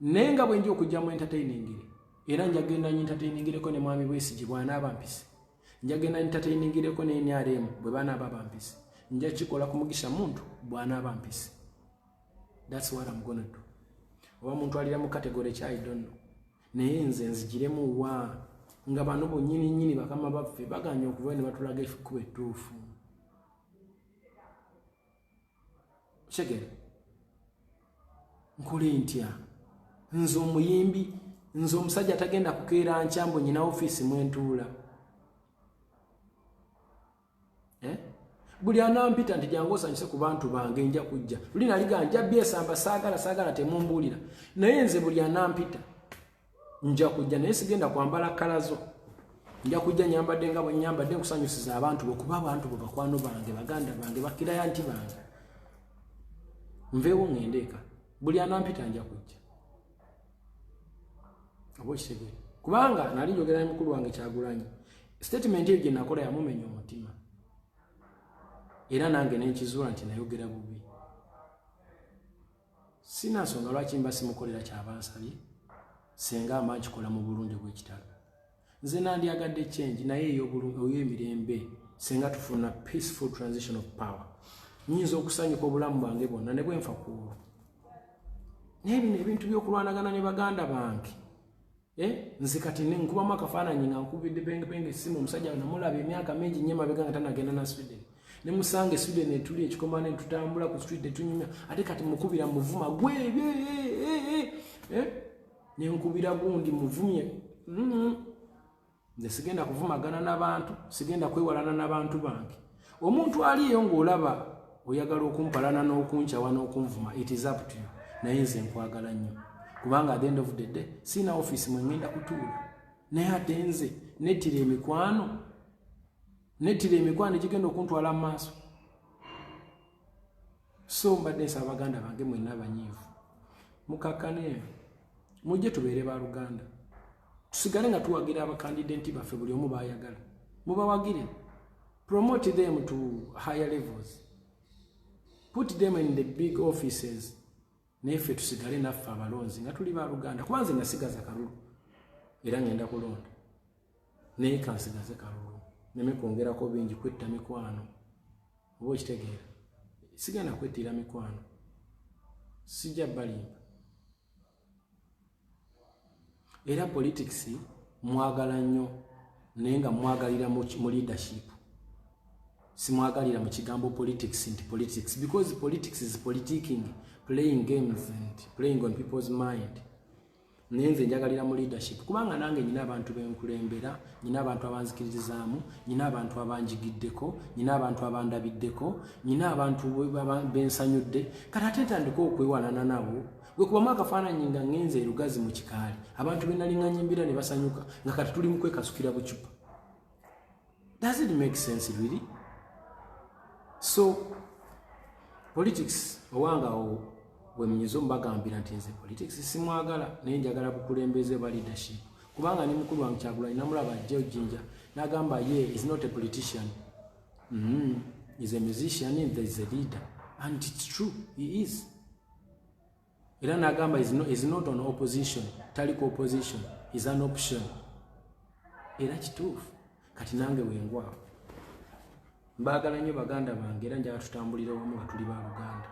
Naye nga bwe nja okujja mu entertainingire, era njagenda entertainingireko ne Mwami Besigye bw'anaaba mpise. Njagenda entertainingireko ne NRM bwe banaaba bampise. Nja kikola ku Mugisha Muntu bw'anaaba mpise. That's what I'm gonna do. Oba muntu alira mu category kya I don't know. Naye nze nzigiremu wa nga bano bonnyini nnyini bakama baffe baganya okuva ne batulaga ekkubo ettuufu. Kigere nkole ntya? Nze omuyimbi, nze omusajja atagenda kukeera nkyambo nyina ofiisi mwentuula. Buli anampita nti jangu osanyuse ku bantu bange nja kujja. Luli naliga nja byesamba saagala temumbuulira. Naye nze buli anampita nja kujja, naye sigenda kwambala kalazo. Nja kujja nyambadde nga bwe nyambadde nkusanyusiza abantu bo, kuba abantu bo bakwano bange, baganda bange, bakirayanti bange. Nveewo ngende eka. Buli anampita nja kujja. Oba okitegeera? Kubanga nali njogera ne mukulu wange Kyagulanyi. Statement eyo gye nakola yamumenya omutima. Era nange nenkizuula nti nayogera bubi. Sina nsonga lwaki mba simukolera kyabansabye senga amakikola mu bulungi bw'ekitalo. Nze nandyagadde change naye ey'emirembe senga tufuna peaceful transition of power. Nyinza okusanyuka obulamu bwange bwonna ne bwe nfa ku olwo. Naye bino ebintu by'okulwanagana ne baganda bange. Nze kati nkubamu akafaananyi nga nkubidde penge simu omusajja namulaba emyaka mingi nnyo emabega nga tanagenda na Sweden. Ne musange Sweden etuli ekikoma ne tutambula ku street etunyumya ate kati mukubira muvuma gwe ne nkubira gundi muvumye. Nze sigenda kuvumagana n'abantu, sigenda kwewalana n'abantu bange. Omuntu aliyo ng'olaba oyagala okumpalana n'okunkyawa n'okunvuma, it is up to you. Naye nze nkwagala nnyo kubanga at the end of the day sina office mwe ngenda kutuula. Naye ate nze nettira emikwano egigenda okuntwala mu maaso. So mbadde nsaba baganda bange mwenna abanyiivu mukakkane mujje tubeere ba Luganda, tusigale nga tuwagira abakandidenti baffe buli omu baayagala, mubawagire, promote them to higher levels, put them in the big offices. Neffe tusigale naffe abalonzi nga tuli ba Luganda, kuba nze nasigaza kalulu era ngenda kulonda, naye kansigaze kalulu neme kwongerako bingi kwetta mikwano. Oba okitegeera, sigenda kwettira mikwano, sijja balimba. Era politics mwagala nnyo naye nga mwagalira mu leadership. simwagalira mu kigambo politics into politics, because politics is politicking, playing games and playing on people's mind. Nenze njagalira mu leadership kubanga nange nyina abantu benkulembera, nyina abantu abanzikirizaamu, nyina abantu abanjigiddeko, nyina abantu abandabiddeko, nyina abantu bensanyudde, kati ate ntandika okwewalana nabo. Gwe kubamu akafaananyi nga ngenze erugazi mu kikaali, abantu benalinga nyimbira ne basanyuka nga kati tuli mu kwekasukira bucupa. Does it make sense really? So politics owanga we mnyezo mbagambira nti nze politics simwagala naye njagala bukulembeze ba leadership kubanga ni mukulu wange Kyagulanyi namulaba ajja Jinja nagamba ye is not a politician, is a musician and there is a leader, and it's true, he is. Era nagamba is not on opposition, taliko opposition, is an option. Era kituufu kati nange wengwa mbagala nnyo baganda bange era njagala tutambulire wamu nga tuli ba Luganda.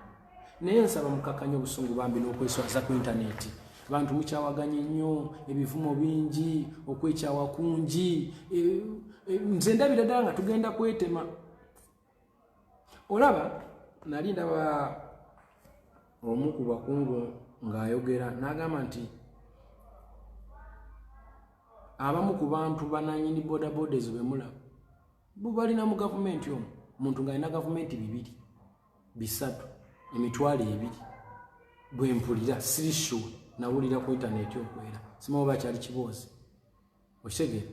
Naye nsaba mukakanya obusungu bambi n'okweswaza ku internet. Abantu mukyawaganye nnyo, ebivumo bingi, okwekyawa kungi. Nze ndabira ddala nga tugenda kwetema. Olaba nali ndaba omu ku bakungu ng'ayogera n'agamba nti abamu ku bantu bananyini boda borders bemula bubalina mu gavumenti omwo muntu ng'alina gavumenti 2 3 emitwalo 2 bwe mpulira siri sure nawulira ku internet okwera simawo bakyali kiboozi okitegeera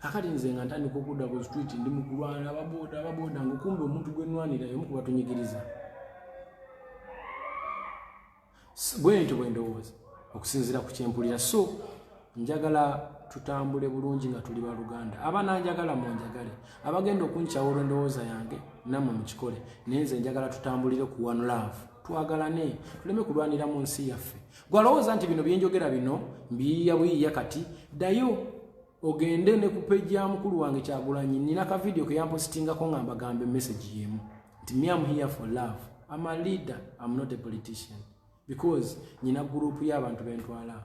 akati nze nga ntandika okudda ku street ndi mu kulwana ababoda ng'okumbe omuntu gwe nnwanira y'omu ku batunyigiriza bwentyo bwe ndowooza okusinziira ku kyempulira. So njagala tutambule bulungi nga tuli ba Luganda. Abananjagala munjagale, abagenda okunkyawa olw'endowooza yange nammwe mukikole, naye nze njagala tutambulire ku one love, twagalane, tuleme kulwanira mu nsi yaffe. Gwalowooza nti bino byenjogera bino mbiyiya buyiya, kati ddayo ogende ne ku page ya mukulu wange Kyagulanyi, nina ka video ke yampositingako nga mbagambe message yemu nti me am here for love, I'm a leader, I'm not a politician, because nina group y'abantu bentwala,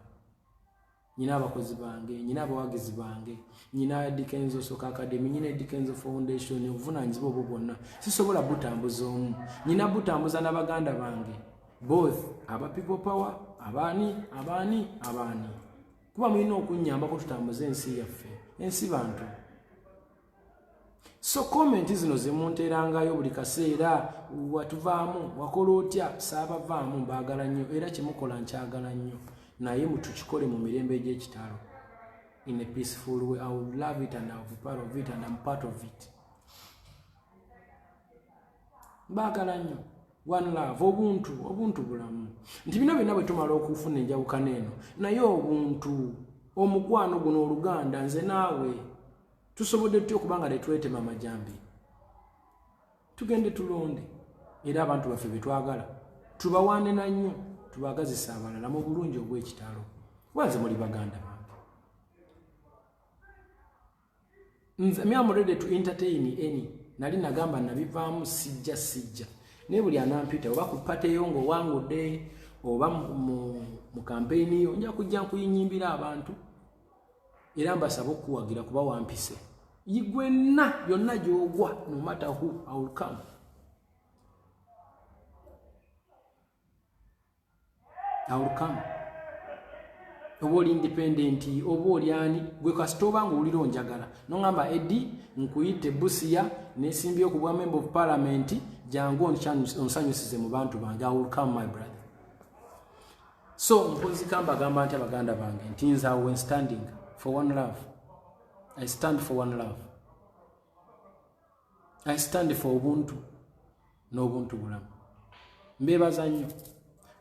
nina abakozi bange, nina abawagizi bange, nina Dikenzo Soka Academy, nina Dikenzo Foundation, obuvunanyizibwa obwo bwonna sisobola butambuza omu, nina butambuza n'abaganda bange both aba people power, abani kuba mulina okunyambako tutambuze ensi yaffe, ensi bantu. So comment zino zemunterangayo buli kaseera, watuvaamu, wakola otya, saabavaamu, mbaagala nnyo era kyemukola nkyagala nnyo, naye mutukikole mu mirembe egy'ekitalo, in a peaceful way. I would love it and I will be part of it and I'm part of it. Mbaagala nnyo, one love, obuntu bulamu. Nti bino byonna bwe tumala okufuna enjawukana eno, naye obuntu, omukwano guno Oluganda, nze naawe tusobodde tutya okubanga tetwetema amajambi, tugende tulonde era abantu baffe betwagala tubawaane na nnyo, tubagazisa abalala mu bulungi obw'ekitalo. Wanze muli baganda bange, nze me am ready to entertain any. Nali nagamba nabivaamu sijja naye buli anampita oba ku pateyo ng'owangudde oba mu campaign yo, nja kujja nkuyinyimbira abantu era mbasaba okuwagira kuba wampise yigwenna yonna gy'ogwa, no matter who, I will come. Oba oli independent, oba oli ani, gwe kasita oba ng'owulira onjagala n'ongamba Eddie nkuyite Busia n'esimbye okubwa member of parliament, jangu onsanyusize mu bantu bange, I will come my brother. So mpozika mbagamba nti abaganda bange nti nze awe standing for one love. I stand for one love. I stand for ubuntu n'obuntu bulamu. Mbebaza nnyo,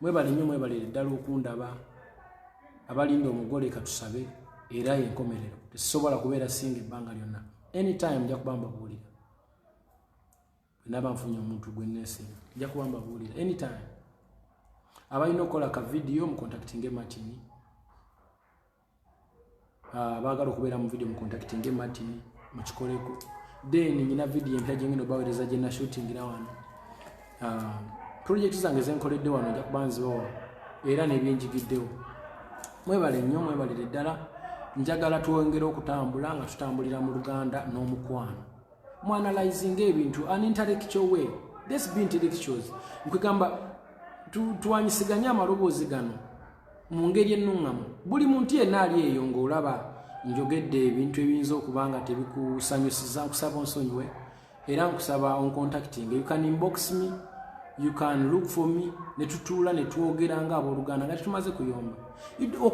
mwebale nnyo, mwebalire ddala okundaba. Abalinda omugole katusabe era yenkomerero, tesobola kubeera singa ebbanga lyonna. Anytime nja kuba mbabuulira, naba nfunye omuntu gwe nneesinga, nja kuba mbabuulira anytime. Abalina okukola ka video mu contacting Martin, baagala okubeera mu video mu contacting Martin mukikoleko. Then nina video empya gye ngenda obaweereza gye na shootingira wano. Project zange zenkoledde wano nja kuba nzibawa era n'ebyenjigiddewo. Mwebale nnyo, mwebalire ddala. Njagala twongere okutambula nga tutambulira mu Luganda n'omukwano. mu analyzing ebintu an intellectual way. Let's be intellectuals. Nkugamba tuwanyisiganya amaloboozi gano mu ngeri ennungamu. Buli muntu yenna ali eyo ng'olaba njogedde ebintu ebiyinza okuba nga tebikusanyusiza, nkusaba onsonyiwe era nkusaba on contacting. You can inbox me, you can look for me, ne tutuula ne twogera ng'abooluganda nga tumaze kuyomba.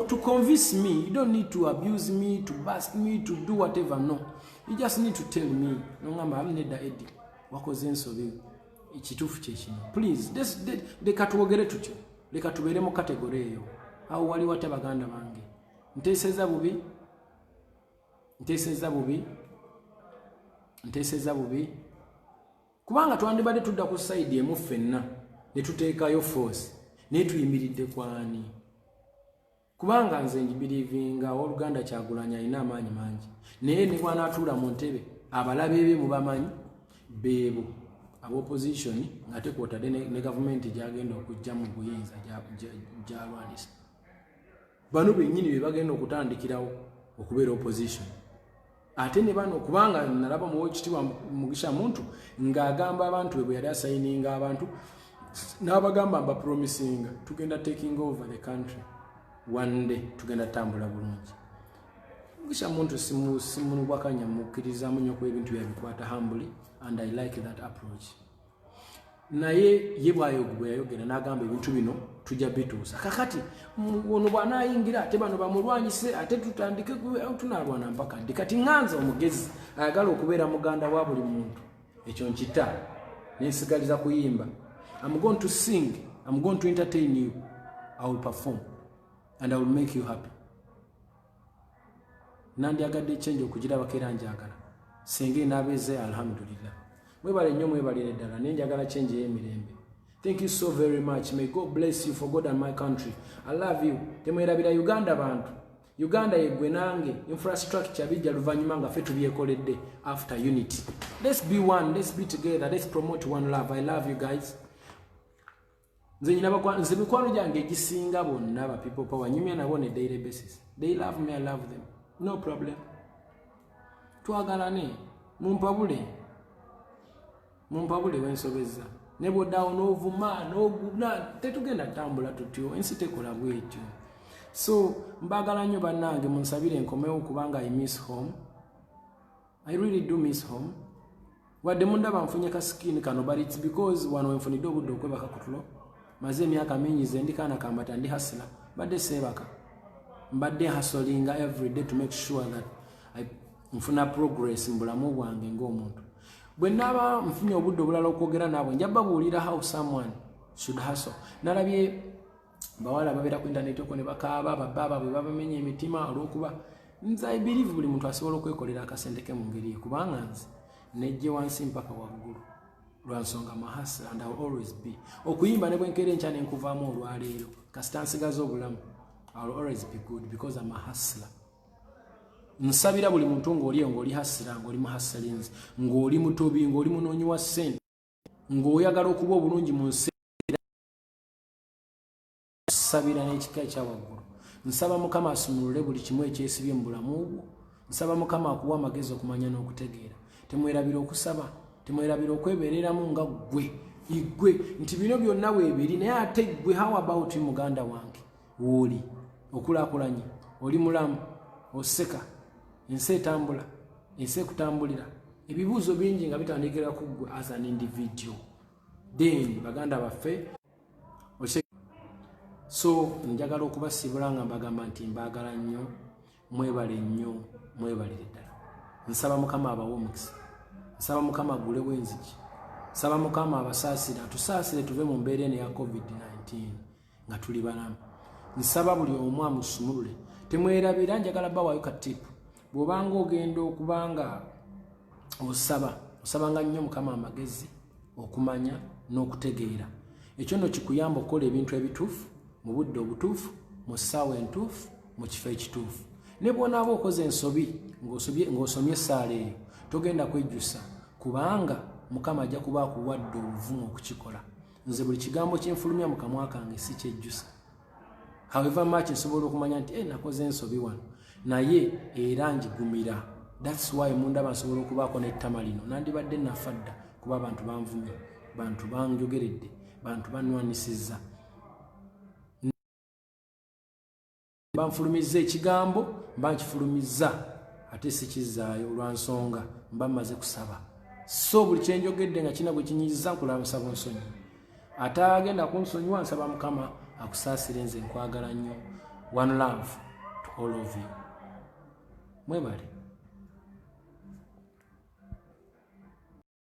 To convince me, you don't need to abuse me, to bust me, to do whatever. No, you just need to tell me nongamba abinedda Eddie wakoze ensobi ekituufu kyekino. Please leka twogere tutyo, leka tubeere mu kategori eyo. Awo wali wate baganda bange nteeseza bubi kubanga twandibadde tudda ku side emu ffenna ne tuteekayo force ne tuyimiridde kwani. Kubanga nze njibirivinga oluganda Kyagulanyi alina amaanyi mangi naye ne bw'anaatuula mu ntebe abalabe be mubamanyi beebo ab'opposition nga tekwotadde ne gavumenti gyagenda okujja mu buyinza gyalwanisa. Bano bennyini be bagenda okutandikirawo okubeera opposition. Ate ne bano kubanga nalaba mu Oweekitiibwa Mugisha Muntu ng'agamba abantu bwe yali asayininga abantu n'abagamba mba promisinga tugenda taking over the country one day, tugenda tambula bulungi. Mugisha Muntu simubwakanya mukkirizamu nnyo ku ebintu yabikwata humbly and I like that approach. Naye ye bw'ayogera n'agamba ebintu bino tujja bituusa. Kakati ono bw'anaayingira ate bano bamulwanyise ate tutandike tunaalwana mpaka ddi. Kati ŋŋanza omugezi ayagala okubeera muganda wa buli muntu. Ekyo nkita neesigaliza kuyimba. I'm going to sing, I'm going to entertain you, I will perform and I will make you happy. Nandyagadde change okugirabako era njagala senga enaabeeze alhamdulillah. Mwebale nnyo mwebalire ddala nenjagala change y'emirembe. Thank you so very much. May God bless you for God and my country. I love you. Temwerabira Uganda bantu. Uganda yeggwe nange infrastructure bijja luvannyuma nga ffe tubyekoledde after unity. Let's be one, let's be together, let's promote one love. I love you guys. Nze mikwano gyange egisinga bonna ba people power nyumya nabo ne daily basis. They love me, I love them. No problem. Twagalane mumpabule wensobezza ne bw'oddawo n'ovuma n'oguna tetugenda tambula tutyo ensi tekola bwetyo. So mbagala nnyo bannange munsabire nkomewo kubanga I miss home. I really do miss home. Wadde mundaba nfunye ka skin kano but it's because wano wenfunidde obudde okwebaka ku tulo. Maze emyaka mingi ze ndikaana kambata ndi hasila badde seebaka. Mbadde hustlinga every day to make sure that I nfuna progress mu bulamu bwange ng'omuntu. Bwe naba nfunye obudde obulala okwogera naabwe njaba buulira how someone should hustle. Nalabye bawala babeera ku internet okwo ne bakaaba bababa bwe babamenya emitima olw'okuba nze I believe buli muntu asobola okwekolera akasente ke mu ngeri kubanga nze nejje wansi mpaka waggulu lwansonga mahasa and I will always be. Okuyimba ne bwenkeera enkya ne nkuvaamu olwaleero kasita nsigaza obulamu I will always be good because I'm a hustler. Nsabira buli muntu ng'oli hustler, ng'oli muhustlinzi, ng'oli mutobi, ng'oli munoonyi wa ssente, ng'oyagala okuba obulungi mu nsi. Nsabira n'ekika ekya waggulu. Nsaba Mukama asumulule buli kimu ekyesibye mu bulamu bwo. Nsaba Mukama akuwa amagezi okumanya n'okutegeera. Temwerabira okusaba, temwerabira okwebeereramu nga igwe nti bino byonna weebiri naye ate ggwe how about muganda wange w'oli okulaakulanye oli mulamu oseka ensi etambula ensi ekutambulira ebibuuzo bingi nga bitandikira ku ggwe as an individual then baganda baffe so njagala okubasibula nga mbagamba nti mbaagala nnyo mwebale nnyo mwebalire ddala. Nsaba Mukama abawe omukisa, nsaba Mukama agulewo enzigi, nsaba Mukama abasaasire tusaasire tuve mu mbeera eno ya COVID-19 nga tuli balamu. Nsaba buli omu amusumulule. Temwerabira njagala bawaayo katipu bw'obanga ogenda okubanga osabanga nnyo Mukama amagezi okumanya n'okutegeera. Ekyo nno kikuyamba okukola ebintu ebituufu mu budde obutuufu mu ssaawa entuufu mu kifo ekituufu. Ne bw'onaaba okoze ensobi ng'osomye essaala eyo togenda kwejjusa kubanga Mukama ajja kuba akuwadde obuvumu okukikola. Nze buli kigambo kyenfulumya mu kamwa kange si kyejjusa. However much nsobola okumanya nti nakoze ensobi wano naye era njigumira That's why munda basobola okubaako n'ettama lino nandibadde nafadda kuba abantu banvumye, bantu banjogeredde, bantu banwanisizza, banfulumizza ekigambo mba nkifulumizza ate sikizaayo olwansonga mba mmaze kusaba. So buli kyenjogedde nga kina bwe kinyiiza nkulaba nsaba nsonyi, ate agenda kunsonyiwa nsaba Mukama akusaasire, nze nkwagala nnyo. One love to all of you. Mwebale.